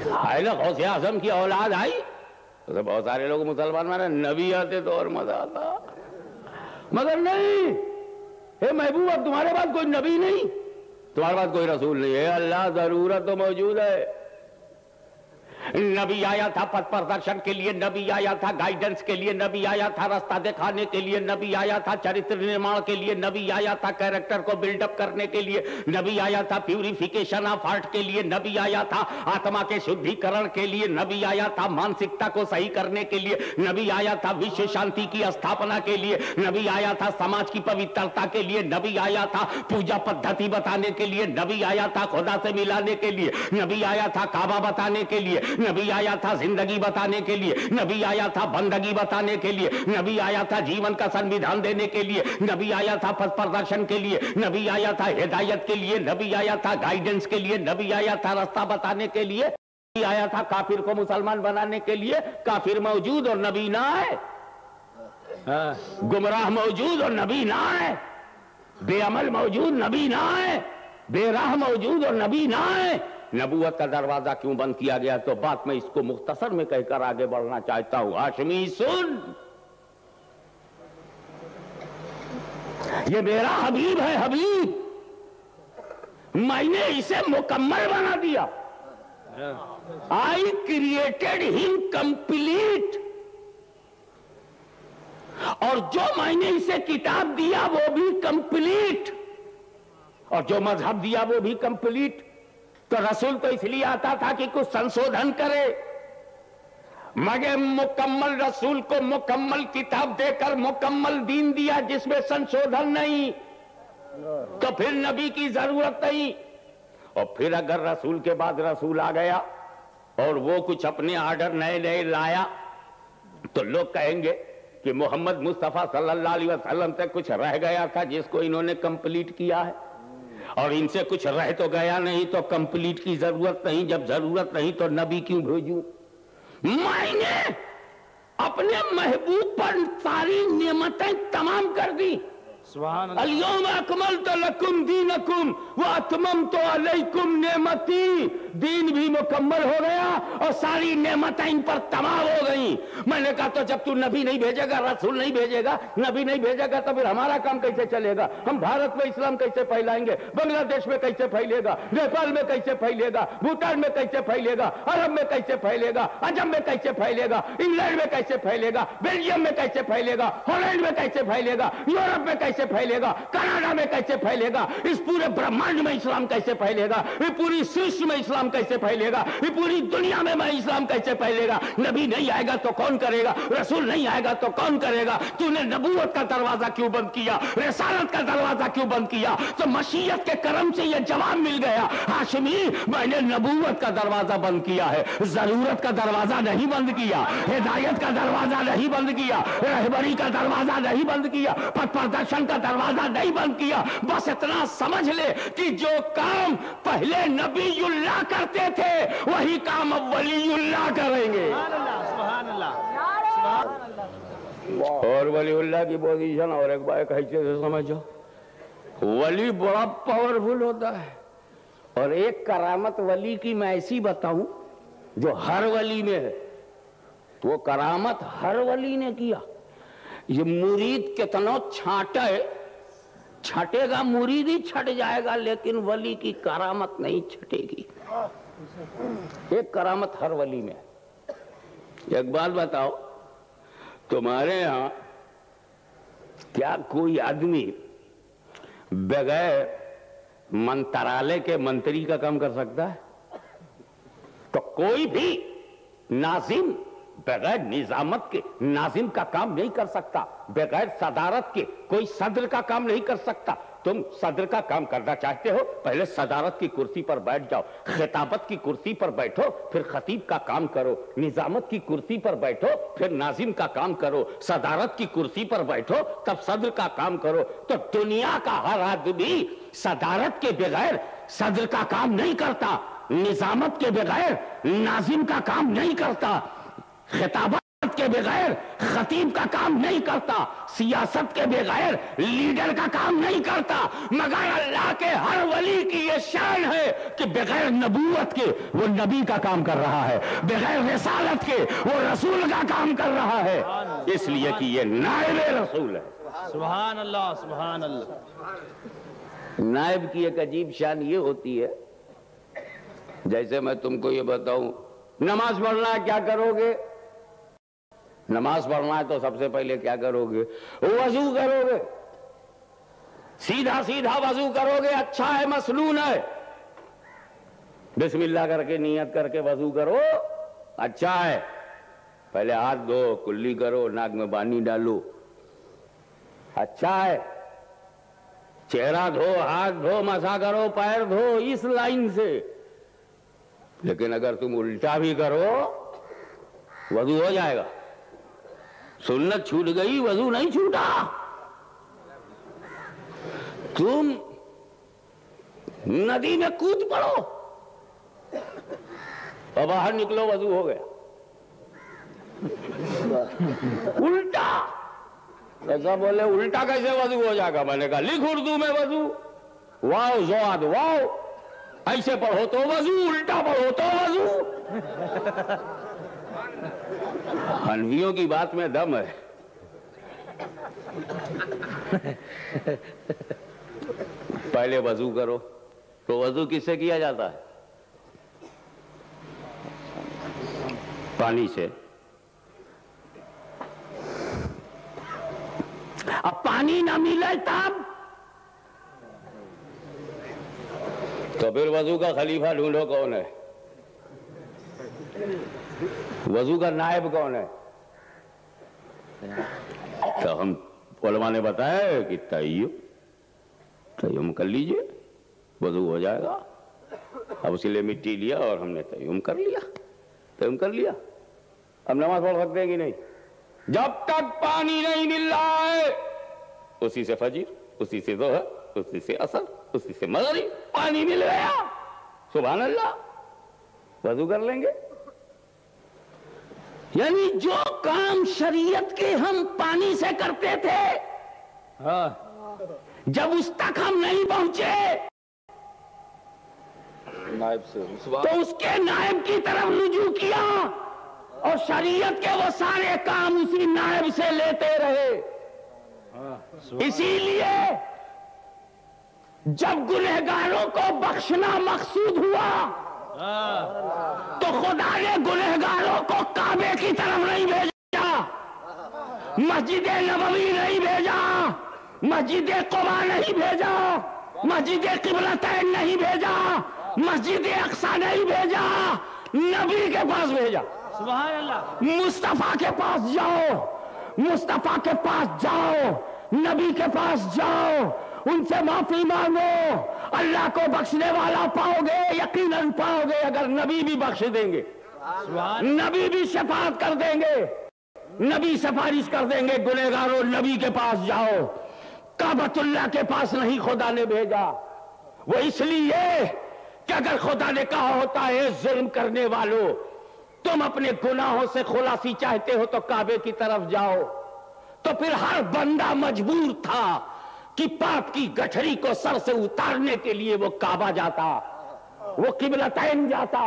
غوث اعظم کی اولاد آئی, بہت سارے لوگ مسلمان مانے نبی آتے تو اور مزہ آتا, مگر نہیں. اے محبوب, اب تمہارے پاس کوئی نبی نہیں, تمہارے پاس کوئی رسول نہیں. اے اللہ, ضرورت تو موجود ہے. نبی آیا تھا پتھ پردرشن کے لیے, نبی آیا تھا گائیڈنس کے لیے, نبی آیا تھا راستہ دکھانے کے لیے, نبی آیا تھا چرتر نرمان کے لیے, نبی آیا تھا کیریکٹر کو بلڈ اپ کرنے کے لیے, نبی آیا تھا پیوریفیکیشن آف ہارٹ کے لیے, نبی آیا تھا آتما کے شدھیکرن کے لیے, نبی آیا تھا مانسکتا کو صحیح کرنے کے لیے, نبی آیا تھا وشو شانتی کی استھاپنا کے لیے, نبی آیا تھا سماج کی پوترتا کے لیے, نبی آیا تھا پوجا پدھتی بتانے کے لیے, نبی آیا تھا خدا سے ملانے کے لیے, نبی آیا تھا کعبہ بتانے کے لیے, نبی آیا تھا زندگی بتانے کے لیے, نبی آیا تھا بندگی بتانے کے لیے, نبی آیا تھا جیون کا سنویدھان دینے کے لیے, نبی آیا تھا پتھ پردرشن کے لیے, نبی آیا تھا ہدایت کے لیے, نبی آیا تھا گائیڈنس کے لیے, نبی آیا تھا راستہ بتانے کے لیے, نبی آیا تھا کافر کو مسلمان بنانے کے لیے. کافر موجود اور نبی نہ آئے, گمراہ موجود اور نبی نہ آئے, بے عمل موجود نبی نہ آئے, بے راہ موجود اور نبی نہ آئے. نبوت کا دروازہ کیوں بند کیا گیا؟ تو بات میں اس کو مختصر میں کہہ کر آگے بڑھنا چاہتا ہوں. ہاشمی سن, یہ میرا حبیب ہے, حبیب, میں نے اسے مکمل بنا دیا. I created him complete. اور جو میں نے اسے کتاب دیا وہ بھی کمپلیٹ, اور جو مذہب دیا وہ بھی کمپلیٹ. تو رسول تو اس لیے آتا تھا کہ کچھ سنشودھن کرے, مگر مکمل رسول کو مکمل کتاب دے کر مکمل دین دیا جس میں سنشودھن نہیں, تو پھر نبی کی ضرورت نہیں. اور پھر اگر رسول کے بعد رسول آ گیا اور وہ کچھ اپنے آرڈر نئے نئے لایا تو لوگ کہیں گے کہ محمد مصطفیٰ صلی اللہ علیہ وسلم سے کچھ رہ گیا تھا جس کو انہوں نے کمپلیٹ کیا ہے، اور ان سے کچھ رہ تو گیا نہیں تو کمپلیٹ کی ضرورت نہیں، جب ضرورت نہیں تو نبی کیوں بھیجوں؟ میں نے اپنے محبوب پر ساری نعمتیں تمام کر دی. سبحان اللہ. اليوم اکملت لکم دینکم واتممت علیکم نعمتی. دین بھی مکمل ہو گیا اور ساری نعمتیں ان پر تمام ہو گئیں. میں نے کہا تو جب تو نبی نہیں بھیجے گا، رسول نہیں بھیجے گا، نبی نہیں بھیجے گا تو پھر ہمارا کام کیسے چلے گا؟ ہم بھارت میں اسلام کیسے پھیلائیں گے؟ بنگلہ دیش میں کیسے پھیلے گا؟ نیپال میں کیسے پھیلے گا؟ بھوٹان میں کیسے پھیلے گا؟ عرب میں کیسے پھیلے گا؟ عجم میں کیسے پھیلے گا؟ انگلینڈ میں کیسے پھیلے گا؟ بیلجیم میں کیسے پھیلے گا؟ ہالینڈ میں کیسے پھیلے گا؟ یورپ میں کیسے پھیلے گا؟ کینیڈا میں کیسے پھیلے گا؟ اس پورے برہمانڈ میں اسلام کیسے پھیلے گا؟ یہ پوری سرشٹی میں اسلام کیسے پھیلے گا؟ یہ پوری دنیا میں اسلام کیسے پھیلے گا؟ نبی نہیں آئے گا تو کون کرے گا؟ رسول نہیں آئے گا تو کون کرے گا؟ تو نے نبوت کا دروازہ کیوں بند کیا؟ رسالت کا دروازہ کیوں بند کیا؟ تو مشیت کے کرم سے یہ جواب مل گیا، ہاشمی میں نے نبوت کا دروازہ بند کیا ہے، ضرورت کا دروازہ نہیں بند کیا، ہدایت کا دروازہ نہیں بند کیا، رہبری کا دروازہ نہیں بند کیا، پتھ پردرشن کا دروازہ نہیں بند کیا. بس اتنا سمجھ لے کہ جو کام پہلے نبی اللہ کرتے تھے وہی کام اب ولی اللہ کریں گے. سبحان اللہ. اور ولی اللہ کی پوزیشن اور ایک بات حیثیت سے سمجھو، ولی بڑا پاورفل ہوتا ہے. اور ایک کرامت ولی کی میں ایسی بتاؤں جو ہر ولی میں ہے، وہ کرامت ہر ولی نے کیا. یہ مرید کتنا چھٹے گا، مرید ہی چھٹ جائے گا، لیکن ولی کی کرامت نہیں چھٹے گی. ایک کرامت ہر ولی میں. ایک بات بتاؤ، تمہارے ہاں کیا کوئی آدمی بغیر منترالے کے منتری کا کام کر سکتا ہے؟ تو کوئی بھی ناظم بغیر نظامت کے ناظم کا کام نہیں کر سکتا، بغیر صدارت کے کوئی صدر کا کام نہیں کر سکتا. تم صدر کا کام کرنا چاہتے ہو، پہلے صدارت کی کرسی پر بیٹھ جاؤ، خطابت کی کرسی پر بیٹھو، پھر خطیب کا کام کرو. نظامت کی کرسی پر بیٹھو، پھر ناظم کا کام کرو. صدارت کی کرسی پر بیٹھو، تب صدر کا کام کرو. تو دنیا کا ہر آدمی صدارت کے بغیر صدر کا کام نہیں کرتا، نظامت کے بغیر ناظم کا کام نہیں کرتا، خطابت کے بغیر خطیب کا کام نہیں کرتا، سیاست کے بغیر لیڈر کا کام نہیں کرتا. مگر اللہ کے ہر ولی کی یہ شان ہے کہ بغیر نبوت کے وہ نبی کا کام کر رہا ہے، بغیر رسالت کے وہ رسول کا کام کر رہا ہے، اس لیے کہ یہ نائب رسول ہے. سبحان اللہ. سبحان اللہ. نائب کی ایک عجیب شان یہ ہوتی ہے، جیسے میں تم کو یہ بتاؤں نماز پڑھنا ہے، کیا کرو گے؟ نماز پڑھنا ہے تو سب سے پہلے کیا کرو گے؟ وضو کرو گے، سیدھا سیدھا وضو کرو گے. اچھا ہے، مسنون ہے، بسم اللہ کر کے نیت کر کے وضو کرو، اچھا ہے. پہلے ہاتھ دھو، کلی کرو، ناک میں پانی ڈالو، اچھا ہے. چہرہ دھو، ہاتھ دھو، مسا کرو، پیر دھو، اس لائن سے. لیکن اگر تم الٹا بھی کرو وضو ہو جائے گا. سنت چھوٹ گئی، وضو نہیں چھوٹا. تم ندی میں کود پڑو اور باہر نکلو، وضو ہو گیا. الٹا ایسا بولے الٹا کیسے وضو ہو جائے گا؟ میں نے کہا لکھ اردو میں وضو، واو زواد واو، ایسے پڑھو تو وضو، الٹا پڑھو تو وضو. حنفیوں کی بات میں دم ہے. پہلے وضو کرو. تو وضو کس سے کیا جاتا ہے؟ پانی سے. اب پانی نہ ملے تب تو پھر وضو کا خلیفہ ڈھونڈو کون ہے، وضو کا نائب کون ہے؟ تو ہم علماء نے بتایا کہ تیمم کر لیجئے، وضو ہو جائے گا. اب اس لیے مٹی لیا اور ہم نے تیمم کر لیا. تم کر لیا، اب نماز پڑھ سکتے ہیں کہ نہیں؟ جب تک پانی نہیں مل رہا ہے اسی سے فجر، اسی سے ظہر، اسی سے عصر، اسی سے مغرب، پانی مل گیا سبحان اللہ وضو کر لیں گے۔ یعنی جو کام شریعت کے ہم پانی سے کرتے تھے جب اس تک ہم نہیں پہنچے نائب سے تو اس کے نائب کی طرف رجوع کیا اور شریعت کے وہ سارے کام اسی نائب سے لیتے رہے۔ اسی لیے جب گنہگاروں کو بخشنا مقصود ہوا تو خدا نے گنہگاروں کو کعبے کی طرف نہیں بھیجا، مسجد نبوی نہیں بھیجا، مسجد قباء نہیں بھیجا، مسجد قبلتین نہیں بھیجا، مسجد اقصی نہیں بھیجا، نبی کے پاس بھیجا۔ سبحان اللہ، مصطفیٰ کے پاس جاؤ، مصطفیٰ کے پاس جاؤ، نبی کے پاس جاؤ، ان سے معافی مانگو، اللہ کو بخشنے والا پاؤ گے، یقیناً پاؤ گے اگر نبی بھی بخش دیں گے، نبی بھی شفاعت کر دیں گے، نبی سفارش کر دیں گے۔ گنہگاروں نبی کے پاس جاؤ، کعبۃ اللہ کے پاس نہیں خدا نے بھیجا، وہ اس لیے کہ اگر خدا نے کہا ہوتا ہے ظلم کرنے والوں تم اپنے گناہوں سے خلاصی چاہتے ہو تو کعبے کی طرف جاؤ، تو پھر ہر بندہ مجبور تھا کہ پاپ کی گٹھڑی کو سر سے اتارنے کے لیے وہ کعبہ جاتا، وہ قبلتین جاتا،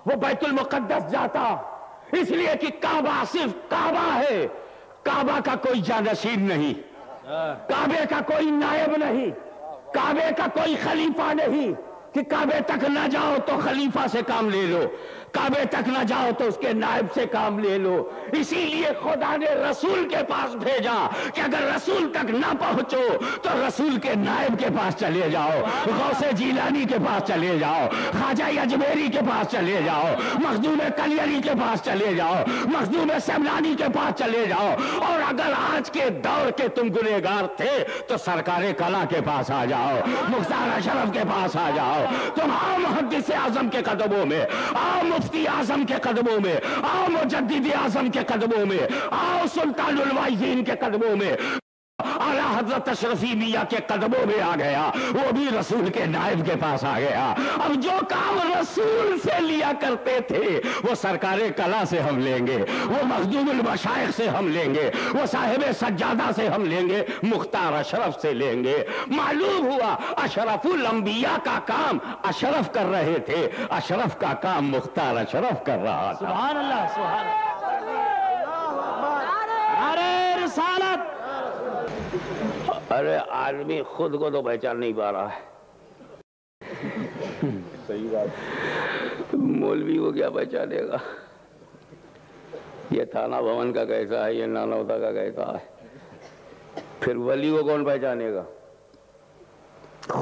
وہ بیت المقدس جاتا، اس لیے کہ کعبہ صرف کعبہ ہے، کعبہ کا کوئی جانشین نہیں، کعبے کا کوئی نائب نہیں، کعبے کا کوئی خلیفہ نہیں کہ کعبے تک نہ جاؤ تو خلیفہ سے کام لے لو، کعبے تک نہ جاؤ تو اس کے نائب سے کام لے لو۔ اسی لیے خدا نے رسول کے پاس بھیجا کہ اگر رسول تک نہ پہنچو تو رسول کے نائب کے پاس چلے جاؤ، غوث جیلانی کے پاس چلے جاؤ، خواجہ اجمیری کے پاس چلے جاؤ، مخدوم کلیری کے پاس چلے جاؤ، مخدوم سمنانی کے پاس چلے جاؤ، اور اگر آج کے دور کے تم گنہگار تھے تو سرکار کلا کے پاس آ جاؤ، مختار اشرف کے پاس آ جاؤ، تم آؤ محدث اعظم کے قدموں میں، آؤ مفتی اعظم کے قدموں میں، آؤ مجدد اعظم کے قدموں میں، آؤ سلطان الواعظین کے قدموں میں، اعلیٰ حضرت اشرفی میاں کے قدموں میں آ گیا، وہ بھی رسول کے نائب کے پاس آ گیا۔ اب جو کام رسول سے لیا کرتے تھے وہ سرکار کلا سے ہم لیں گے، وہ مخدوم المشائخ سے ہم لیں گے، وہ صاحب سجادہ سے ہم لیں گے، مختار اشرف سے لیں گے۔ معلوم ہوا اشرف الانبیاء کا کام اشرف کر رہے تھے، اشرف کا کام مختار اشرف کر رہا تھا۔ سبحان اللہ، سبحان اللہ، نعرہ رسالت۔ ارے آدمی خود کو تو پہچان نہیں پا رہا ہے، صحیح بات، مولوی کو کیا پہچانے گا؟ یہ تھانہ بھون کا کیسا ہے، یہ نانوتا کا کیسا ہے، پھر ولی کو کون پہچانے گا؟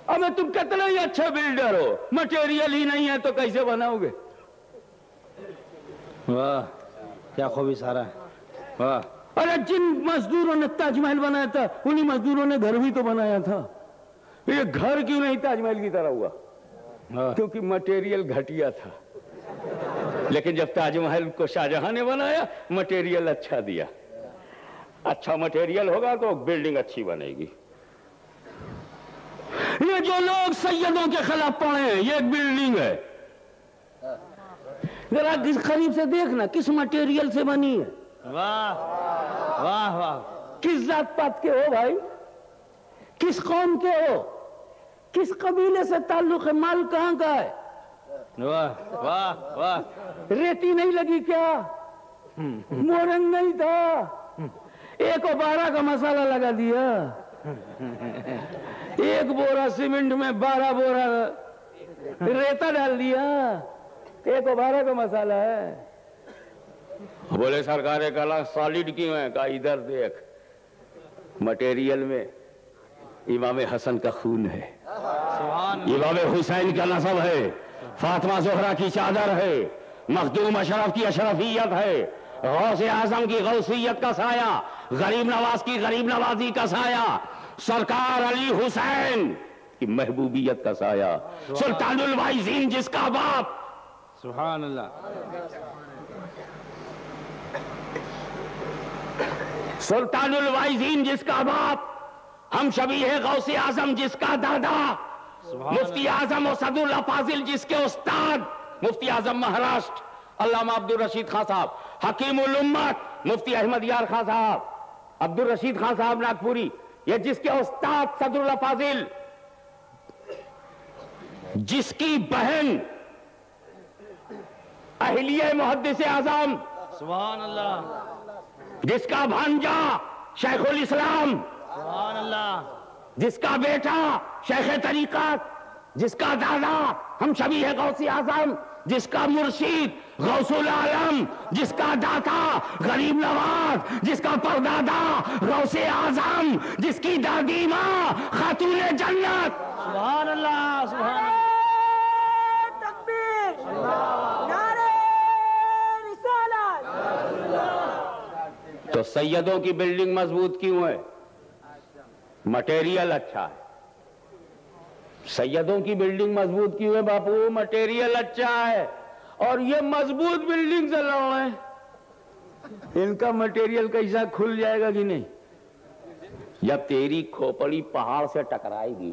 اب تم کتنا ہی اچھے بلڈر ہو، مٹیریل ہی نہیں ہے تو کیسے بناؤ گے؟ واہ کیا خوبی سارا ہے، واہ۔ ارے جن مزدوروں نے تاج محل بنایا تھا انہی مزدوروں نے گھر بھی تو بنایا تھا، یہ گھر کیوں نہیں تاج محل کی طرح ہوا؟ کیونکہ مٹیریل گھٹیا تھا، لیکن جب تاج محل کو شاہ جہاں نے بنایا مٹیریل اچھا دیا، اچھا مٹیریل ہوگا تو بلڈنگ اچھی بنے گی۔ یہ جو لوگ سیدوں کے خلاف پڑے ہیں یہ ایک بلڈنگ ہے، ذرا قریب سے دیکھنا کس مٹیریل سے بنی ہے، واہ واہ واہ، کس ذات پات کے ہو بھائی، کس قوم کے ہو، کس قبیلے سے تعلق ہے، مال کہاں کا ہے، واہ واہ واہ، ریتی نہیں لگی کیا، مورنگ نہیں تھا، 112 کا مسالہ لگا دیا، 1 بورا سیمنٹ میں 12 بورا ریتا ڈال دیا، 112 کا مسالہ ہے۔ بولے سرکار کلا سالڈ کیوں ہے؟ کہا ادھر دیکھ، مٹیریل میں امام حسن کا خون ہے، امام حسین کا نسب ہے، فاطمہ زہرا کی چادر ہے، مخدوم اشرف کی اشرفیت ہے، غوث اعظم کی غوثیت کا سایہ، غریب نواز کی غریب نوازی کا سایہ، سرکار علی حسین کی محبوبیت کا سایہ، سلطان الواعظین جس کا باپ سبحان اللہ، سلطان الوائزین جس کا باپ، ہم شبیہ غوث اعظم جس کا دادا، مفتی اعظم و صدر الافاضل جس کے استاد، مفتی اعظم مہاراشٹر علامہ عبدالرشید خان صاحب، حکیم الامت مفتی احمد یار خان صاحب، عبدالرشید خان صاحب ناگپوری، یہ جس کے استاد صدر الافاضل، جس کی بہن اہلیہ محدث اعظم، سبحان اللہ، جس کا بھانجا شیخ الاسلام، سبحان اللہ، جس کا بیٹا شیخ طریقت، جس کا دادا ہم شبیہ غوث اعظم، جس کا مرشید غوث العالم، جس کا داتا غریب نواز، جس کا پردادا غوث اعظم، جس کی دادی ماں خاتون جنت. سبحان اللہ، سبحان اللہ. تکبیر، نعرہ رسالت. تو سیدوں کی بلڈنگ مضبوط کیوں ہے؟ مٹیریل اچھا ہے. سیدوں کی بلڈنگ مضبوط کیوں ہے باپو؟ مٹیریل اچھا ہے. اور یہ مضبوط بلڈنگ سے لڑ رہے ہیں، ان کا مٹیریل کیسا کھل جائے گا کہ نہیں؟ جب تیری کھوپڑی پہاڑ سے ٹکرائے گی،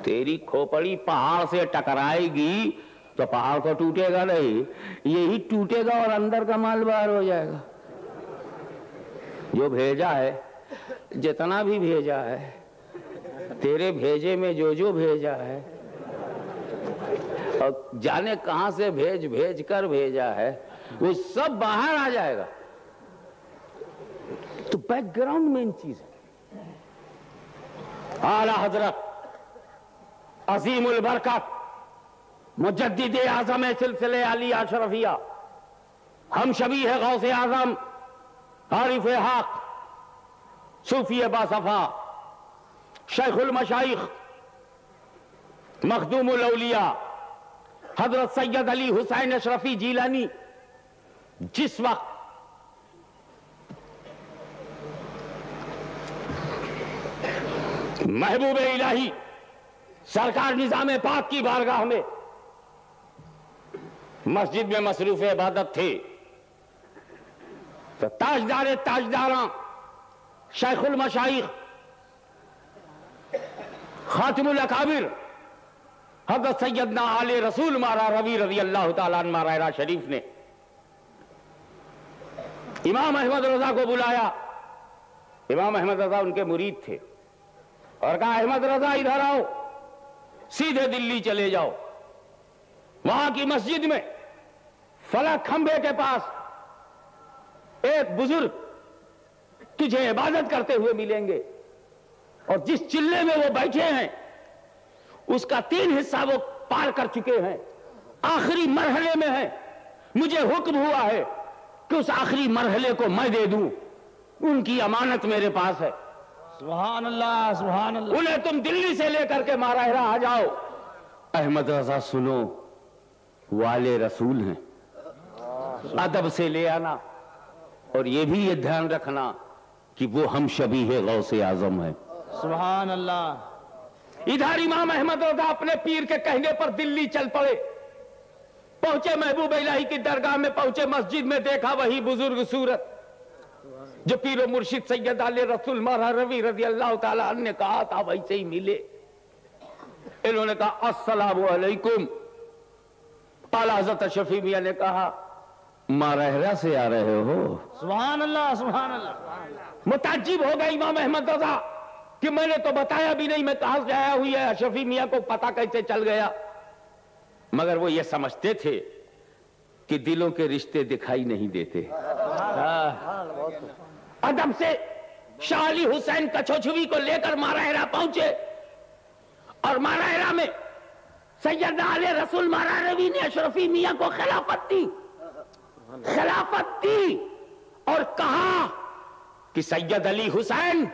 تیری کھوپڑی پہاڑ سے ٹکرائے گی تو پہاڑ تو ٹوٹے گا نہیں، یہی ٹوٹے گا اور اندر کا مال باہر ہو جائے گا. جو بھیجا ہے، جتنا بھی بھیجا ہے، تیرے بھیجے میں جو بھیجا ہے، اور جانے کہاں سے بھیج کر بھیجا ہے، وہ سب باہر آ جائے گا. تو بیک گراؤنڈ میں ان چیز ہے. اعلی حضرت عظیم البرکت مجدد اعظم سلسلے علی اشرفیہ، ہم شبیہ غوث اعظم، عارف حق، صوفی باصفا، شیخ المشائخ، مخدوم الاولیاء حضرت سید علی حسین اشرفی جیلانی، جس وقت محبوب الہی سرکار نظام پاک کی بارگاہ میں مسجد میں مصروف عبادت تھے، تو تاجدار تاجداراں، شیخ المشائخ، خاتم الاکابر حضرت سیدنا آل رسول مارا روی رضی اللہ تعالیٰ عنہ مارا شریف نے امام احمد رضا کو بلایا. امام احمد رضا ان کے مرید تھے، اور کہا احمد رضا ادھر آؤ، سیدھے دلی چلے جاؤ، وہاں کی مسجد میں فلاں کھمبے کے پاس ایک بزرگ تجھے عبادت کرتے ہوئے ملیں گے، اور جس چلے میں وہ بیٹھے ہیں اس کا 3 حصہ وہ پار کر چکے ہیں، آخری مرحلے میں ہیں. مجھے حکم ہوا ہے کہ اس آخری مرحلے کو میں دے دوں، ان کی امانت میرے پاس ہے. سبحان اللہ، سبحان اللہ. انہیں تم دلی سے لے کر کے ماراہرہ آ جاؤ. احمد رضا سنو، والے رسول ہیں، ادب سے لے آنا، اور یہ بھی یہ دھیان رکھنا کہ وہ ہم شبیہ غوث اعظم ہیں. سبحان اللہ. ادھر امام احمد رضا اپنے پیر کے کہنے پر دلی چل پڑے، پہنچے محبوب الہی کی درگاہ میں، پہنچے مسجد میں، دیکھا وہی بزرگ صورت جو پیر و مرشد سید علی رسول مارا روی رضی اللہ تعالیٰ عنہ نے کہا تھا، ویسے ہی ملے. انہوں نے کہا السلام علیکم. اعلی حضرت شفیع میاں نے کہا ماراہرہ سے آ رہے ہو؟ سبحان اللہ، سبحان اللہ. متعجب ہو گئے امام احمد رضا کہ میں نے تو بتایا بھی نہیں میں کہاں سے آیا ہوئی ہے، شفیع میاں کو پتہ کیسے چل گیا؟ مگر وہ یہ سمجھتے تھے کہ دلوں کے رشتے دکھائی نہیں دیتے. ادب سے شاہ علی حسین کچھوچھوی کو لے کر ماراہرہ پہنچے، اور ماراہرہ میں سیدنا علی رسول مارا روی نے اشرفی میاں کو خلافت دی اور کہا کہ سید علی حسین،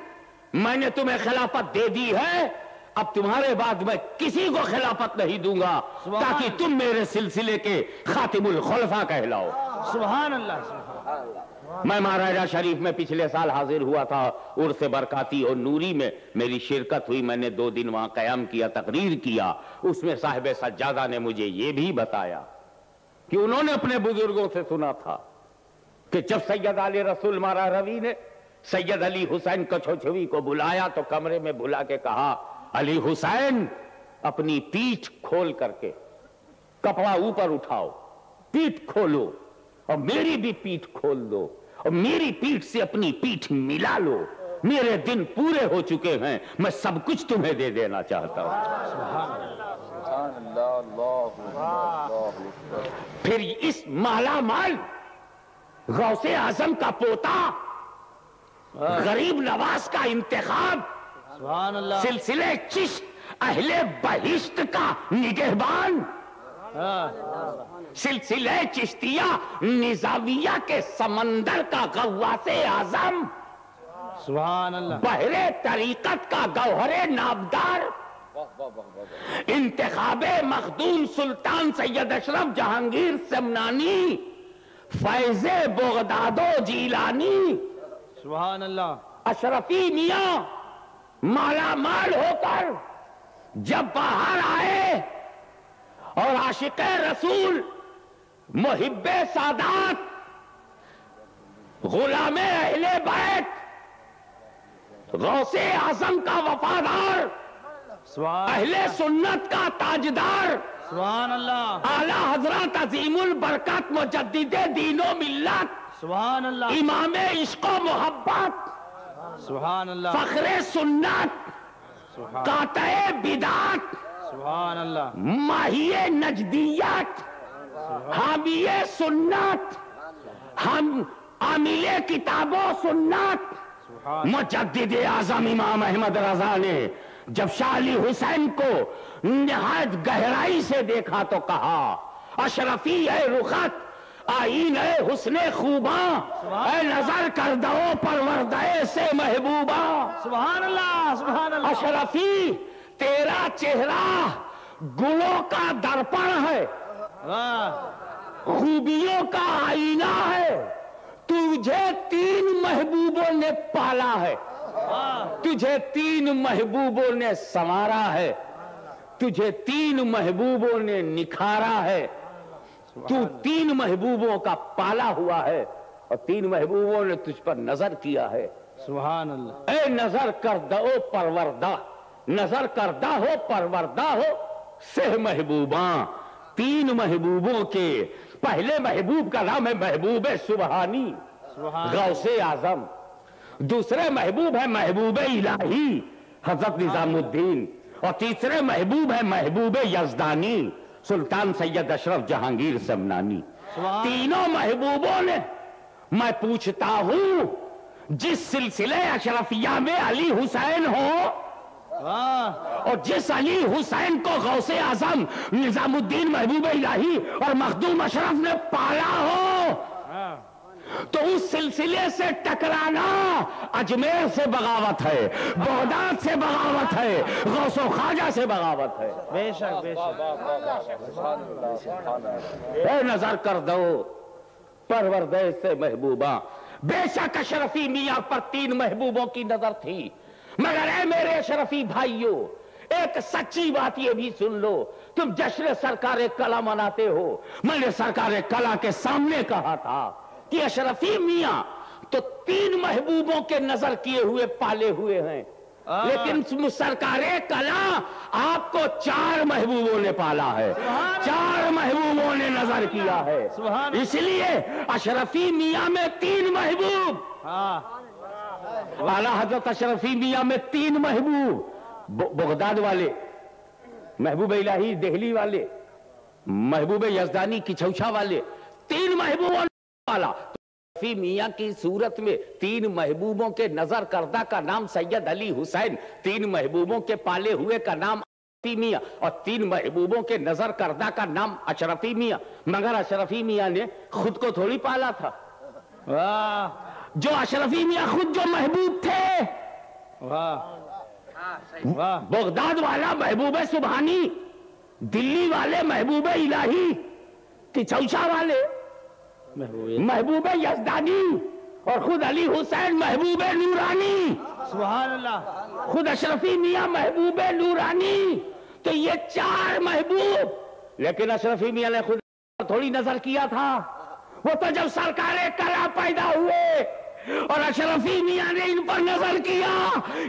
میں نے تمہیں خلافت دے دی ہے، اب تمہارے بعد میں کسی کو خلافت نہیں دوں گا تاکہ تم میرے سلسلے کے خاتم الخلفاء کہلاؤ. سبحان اللہ. میں مہاراجہ شریف میں پچھلے سال حاضر ہوا تھا، عرس برکاتی اور نوری میں میری شرکت ہوئی. میں نے 2 دن وہاں قیام کیا، تقریر کیا. اس میں صاحب سجادہ نے مجھے یہ بھی بتایا کہ انہوں نے اپنے بزرگوں سے سنا تھا کہ جب سید علی رسول مارا روی نے سید علی حسین کچھوچھوی کو بلایا تو کمرے میں بلا کے کہا علی حسین اپنی پیٹھ کھول کر کے کپڑا اوپر اٹھاؤ، پیٹھ کھولو اور میری بھی پیٹھ کھول دو اور میری پیٹھ سے اپنی پیٹھ ملا لو، میرے دن پورے ہو چکے ہیں، میں سب کچھ تمہیں دے دینا چاہتا ہوں۔ پھر اس مالا مال غوث اعظم کا پوتا غریب نواز کا انتخاب، سبحان اللہ، سلسلے چشت اہل بہشت کا نگہبان، سلسلے چشتیہ نظامیہ کے سمندر کا غواث اعظم، سبحان اللہ، بحر طریقت کا گوہر نابدار، انتخاب مخدوم سلطان سید اشرف جہانگیر سمنانی، فیض بغداد و جیلانی، سبحان اللہ، اشرفی میاں مالا مال ہو کر جب باہر آئے اور عاشق رسول، محب سادات، غلام اہل بیت، غوث اعظم کا وفادار، اہل سنت کا تاجدار، سبحان اللہ، اعلیٰ حضرت عظیم البرکت مجدد دین و ملت، سبحان اللہ، امام عشق و محبت، سبحان اللہ، فخر سنت، قاطع بدعت، سبحان اللہ، ماہی نجدیت، حامی سنت، ہم عامل کتاب و سنت، مجدد اعظم امام احمد رضا نے جب شاہ علی حسین کو نہایت گہرائی سے دیکھا تو کہا اشرفی اے رخت، آئین اے حسن خوباں، اے نظر کر دو پروردہ سے محبوباں، سبحان اللہ، سبحان اللہ، اشرفی تیرا چہرہ گلوں کا درپن ہے، خوبیوں کا آئینہ ہے، تجھے 3 محبوبوں نے پالا ہے، تجھے 3 محبوبوں نے سنوارا ہے، تجھے 3 محبوبوں نے نکھارا ہے، تو 3 محبوبوں کا پالا ہوا ہے اور 3 محبوبوں نے تجھ پر نظر کیا ہے، سبحان اللہ، اے نظر کردہ پروردہ، نظر کردہ ہو پروردہ ہو سہ محبوباں، 3 محبوبوں کے پہلے محبوب کا نام ہے محبوب سبحانی غوث اعظم، دوسرے محبوب ہے محبوب الہی حضرت نظام الدین، اور تیسرے محبوب ہے محبوب یزدانی سلطان سید اشرف جہانگیر سمنانی۔ تینوں محبوبوں نے، میں پوچھتا ہوں جس سلسلے اشرفیہ میں علی حسین ہو اور جس علی حسین کو غوث اعظم نظام الدین محبوب الہی اور مخدوم اشرف نے پالا ہو، تو اس سلسلے سے ٹکرانا اجمیر سے بغاوت ہے، بغداد سے بغاوت ہے، غوث و خواجہ سے بغاوت ہے۔ بے شک، بے شک، اے نظر کر دو پروردہ سے محبوبہ، بے شک اشرفی میاں پر 3 محبوبوں کی نظر تھی، مگر اے میرے اشرفی بھائیوں ایک سچی بات یہ بھی سن لو، تم جشن سرکار کلا مناتے ہو، میں نے سرکار کلا کے سامنے کہا تھا کہ اشرفی میاں تو 3 محبوبوں کے نظر کیے ہوئے پالے ہوئے ہیں، لیکن سرکار کلا آپ کو 4 محبوبوں نے پالا ہے، 4 محبوبوں نے نظر کیا ہے، اس لیے اشرفی میاں میں 3 محبوب، اعلیٰ حضرت اشرفی میاں میں 3 محبوب، بغداد والے، محبوب الہی دہلی والے، محبوب یزدانی کچھوچھا والے، 3 محبوبوں نے پالا۔ اشرفی میاں کی صورت میں 3 محبوبوں کے نظر کردہ کا نام سید علی حسین، 3 محبوبوں کے پالے ہوئے کا نام اشرفی میاں، اور 3 محبوبوں کے نظر کردہ کا نام اشرفی میاں، مگر اشرفی میاں نے خود کو تھوڑی پالا تھا، جو اشرفی میاں خود جو محبوب تھے، بغداد والا محبوب سبحانی، دلی والے محبوب الہی، کچھوچھا والے محبوب یزدانی، اور خود علی حسین محبوب نورانی، سبحان اللہ، خود اشرفی میاں محبوب نورانی، تو یہ 4 محبوب، لیکن اشرفی میاں نے خود تھوڑی نظر کیا تھا، وہ تو جب سرکار کلا پیدا ہوئے اور اشرفی میاں نے ان پر نظر کیا،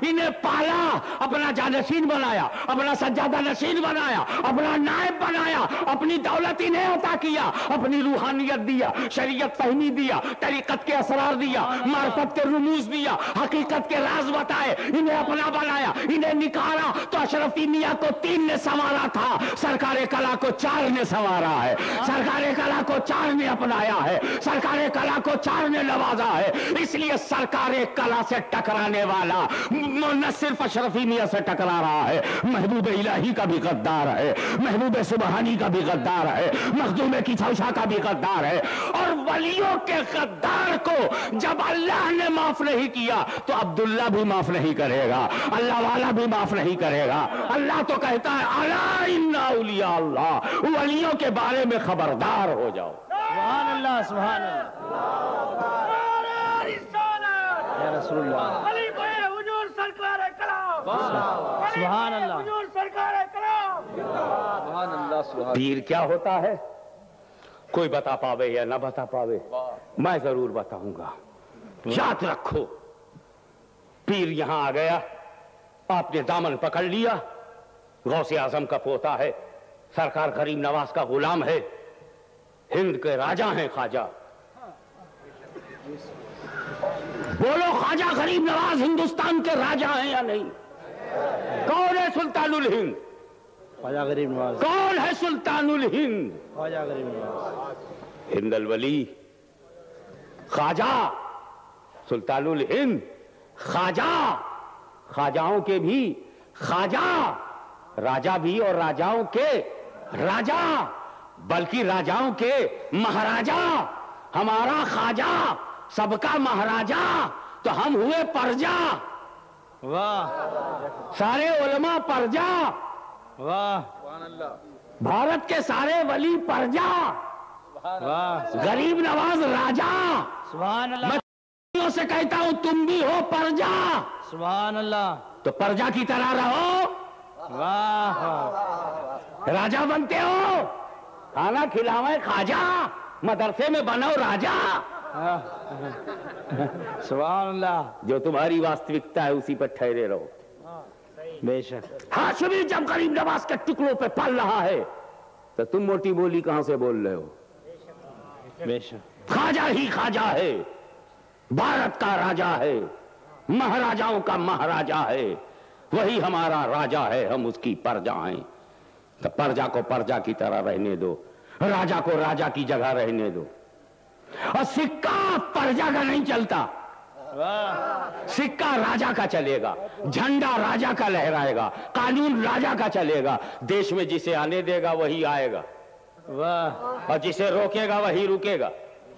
انہیں پالا، اپنا جانشین بنایا، اپنا سجادہ نشین بنایا، اپنا نائب بنایا، اپنی دولت انہیں عطا کیا، اپنی روحانیت دیا، شریعت فہمی دیا، طریقت کے اسرار دیا، معرفت کے رموز دیا، حقیقت کے راز بتائے، انہیں اپنا بنایا، انہیں نکھارا۔ تو اشرفی میاں کو 3 نے سنوارا تھا، سرکار کلا کو 4 نے سنوارا ہے، سرکار کلا کو 4 نے اپنایا ہے، سرکار کلا کو 4 نے نوازا ہے۔ اس لیے سرکار کلا سے ٹکرانے والا نہ صرف اشرفی میاں سے ٹکرا رہا ہے، محبوب الہی کا بھی غدار ہے، محبوب سبحانی کا بھی غدار ہے، مخدوم کی چھوشا کا بھی غدار ہے۔ اور ولیوں کے غدار کو جب اللہ نے معاف نہیں کیا تو عبداللہ بھی معاف نہیں کرے گا، اللہ والا بھی معاف نہیں کرے گا۔ اللہ تو کہتا ہے الا ان اولیاء اللہ، ولیوں کے بارے میں خبردار ہو جاؤ۔ سبحان اللہ، سبحان اللہ یا رسول اللہ، سبحان اللہ۔ پیر کیا ہوتا ہے کوئی بتا پاوے یا نہ بتا پاوے، میں ضرور بتاؤں گا۔ یاد رکھو، پیر یہاں آ گیا، آپ نے دامن پکڑ لیا، غوث اعظم کا پوتا ہے، سرکار غریب نواز کا غلام ہے، ہند کے راجا ہیں خواجہ۔ بولو، خواجہ غریب نواز ہندوستان کے راجا ہیں یا نہیں؟ کون ہے سلطان الہند؟ خواجہ غریب نواز۔ کون ہے سلطان الہند؟ خواجہ غریب نواز۔ ہند الولی، خواجہ، سلطان الہند، خواجہ، خواجاؤں کے بھی خواجہ، راجا بھی اور راجاؤں کے راجا، بلکہ راجاؤں کے مہاراجا۔ ہمارا خواجہ سب کا مہاراجا، تو ہم ہوئے پرجا۔ واہ سارے علماء پرجا، واہ بھارت کے سارے ولی پرجا، واہ، غریب نواز راجا۔ سبحان اللہ، میں سے کہتا ہوں تم بھی ہو پرجا، سبحان اللہ، تو پرجا کی طرح رہو، واہ واہ، راجا بنتے ہو، کھانا کھلاویں خواجہ، مدرسے میں بنو راجا۔ سبحان اللہ، جو تمہاری واستوکتا ہے اسی پر ٹھہرے رہو۔ بے شک، ہاشمی جب غریب نواز کے ٹکڑوں پہ پل رہا ہے تو تم موٹی بولی کہاں سے بول رہے ہو؟ بے شک، خواجہ ہی خواجہ ہے، بھارت کا راجا ہے، مہاراجاؤں کا مہاراجا ہے، وہی ہمارا راجا ہے، ہم اس کی پرجا ہیں۔ تو پرجا کو پرجا کی طرح رہنے دو، راجا کو راجا کی جگہ رہنے دو۔ اور سکہ پرجا کا نہیں چلتا، سکہ راجا کا چلے گا، جھنڈا راجا کا لہرائے گا، قانون راجا کا چلے گا، دیش میں جسے آنے دے گا وہی آئے گا، واہ، اور جسے روکے گا وہی رکے گا،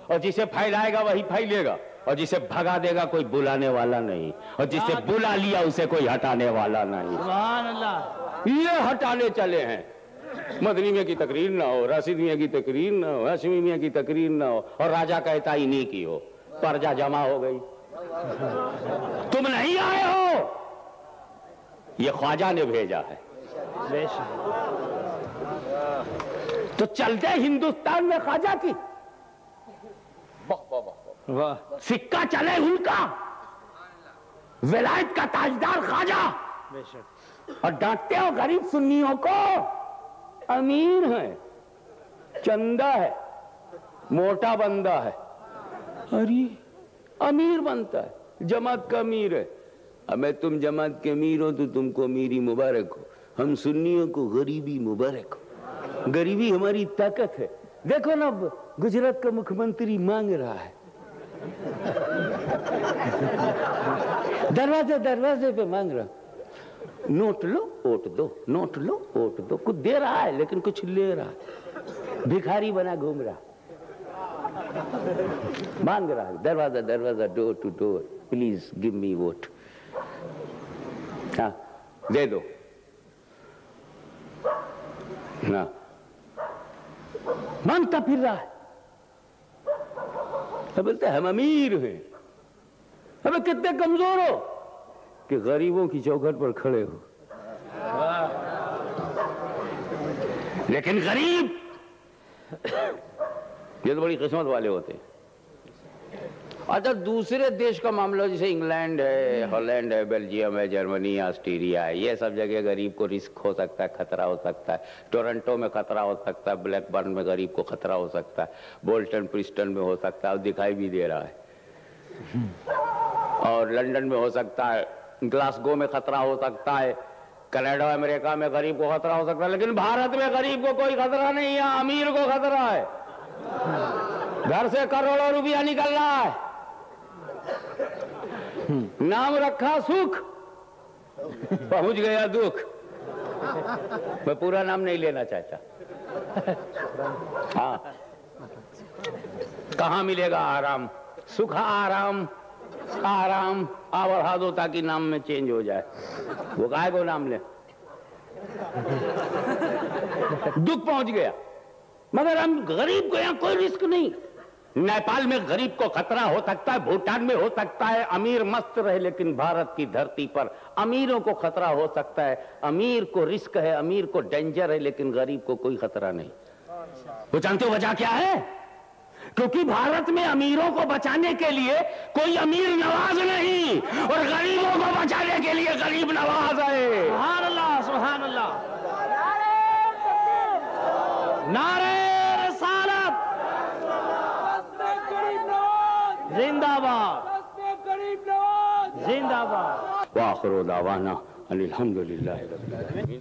اور جسے پھیلائے گا وہی پھیلے گا، اور جسے بھگا دے گا کوئی بلانے والا نہیں، اور جسے بلا لیا اسے کوئی ہٹانے والا نہیں۔ سبحان اللہ، یہ ہٹانے چلے ہیں۔ مدنی میاں کی تقریر نہ ہو، راشد میاں کی تقریر نہ ہو، ہاشمی میاں کی تقریر نہ ہو، اور راجا کہتا ہی نہیں کی ہو، پرجا جمع ہو گئی۔ تم نہیں آئے ہو، یہ خواجہ نے بھیجا ہے۔ بے شک، تو چلتے ہندوستان میں خواجہ کی، واہ، سکہ چلے ان کا، ولایت کا تاجدار خواجہ، بے شک، اور ڈانٹتے ہو غریب سنیوں کو، امیر ہے، چندہ ہے، موٹا بندہ ہے، ارے امیر بنتا ہے، جماعت کا امیر ہے۔ ہمیں تم جماعت کے امیر ہو تو تم کو امیری مبارک ہو، ہم سنیوں کو غریبی مبارک ہو۔ غریبی ہماری طاقت ہے۔ دیکھو نا، گجرات کا مکھ منتری مانگ رہا ہے، دروازے دروازے پہ مانگ رہا، نوٹ لو ووٹ دو، نوٹ لو ووٹ دو، کچھ دے رہا ہے لیکن کچھ لے رہا ہے، بھکاری بنا گھوم رہا، مانگ رہا ہے دروازہ دروازہ، door to door, please give me vote, ہاں دے دو نا، مانگتا پھر رہا ہے۔ بولتے ہم امیر ہیں، ہمیں کتنے کمزور ہو کہ غریبوں کی چوکھٹ پر کھڑے ہو، لیکن غریب یہ تو بڑی قسمت والے ہوتے ہیں. اچھا دوسرے دیش کا معاملہ جیسے انگلینڈ ہے، ہالینڈ ہے، بیلجیم ہے، جرمنی، آسٹریلیا ہے، یہ سب جگہ غریب کو رسک ہو سکتا ہے، خطرہ ہو سکتا ہے. ٹورنٹو میں خطرہ ہو سکتا ہے، بلیک برن میں غریب کو خطرہ ہو سکتا ہے، بولٹن پرسٹن میں ہو سکتا ہے، اور دکھائی بھی دے رہا ہے. اور لنڈن میں ہو سکتا ہے، گلاسگو میں خطرہ ہو سکتا ہے، کینیڈا امریکہ میں غریب کو خطرہ ہو سکتا ہے، لیکن بھارت میں غریب کو کوئی خطرہ نہیں ہے، امیر کو خطرہ ہے. گھر سے کروڑوں روپیہ نکل رہا ہے، نام رکھا سکھ، پہنچ گیا دکھ. میں پورا نام نہیں لینا چاہتا. ہاں کہاں ملے گا آرام؟ سکھ آرام، آرام بڑھا دو تاکہ نام میں چینج ہو جائے. وہ کائے کو نام لے؟ دکھ پہنچ گیا. مگر ہم غریب کو یہاں کوئی رسک نہیں. نیپال میں غریب کو خطرہ ہو سکتا ہے، بھوٹان میں ہو سکتا ہے، امیر مست رہے، لیکن بھارت کی دھرتی پر امیروں کو خطرہ ہو سکتا ہے. امیر کو رسک ہے، امیر کو ڈینجر ہے، لیکن غریب کو کوئی خطرہ نہیں. وہ جانتے ہو وجہ کیا ہے؟ کیونکہ بھارت میں امیروں کو بچانے کے لیے کوئی امیر نواز نہیں، اور غریبوں کو بچانے کے لیے غریب نواز ہے. سبحان اللہ، سبحان اللہ. نعرہ رسالت زندہ باد، زندہ باد. وآخر دعوانا ان الحمدللہ رب العالمین.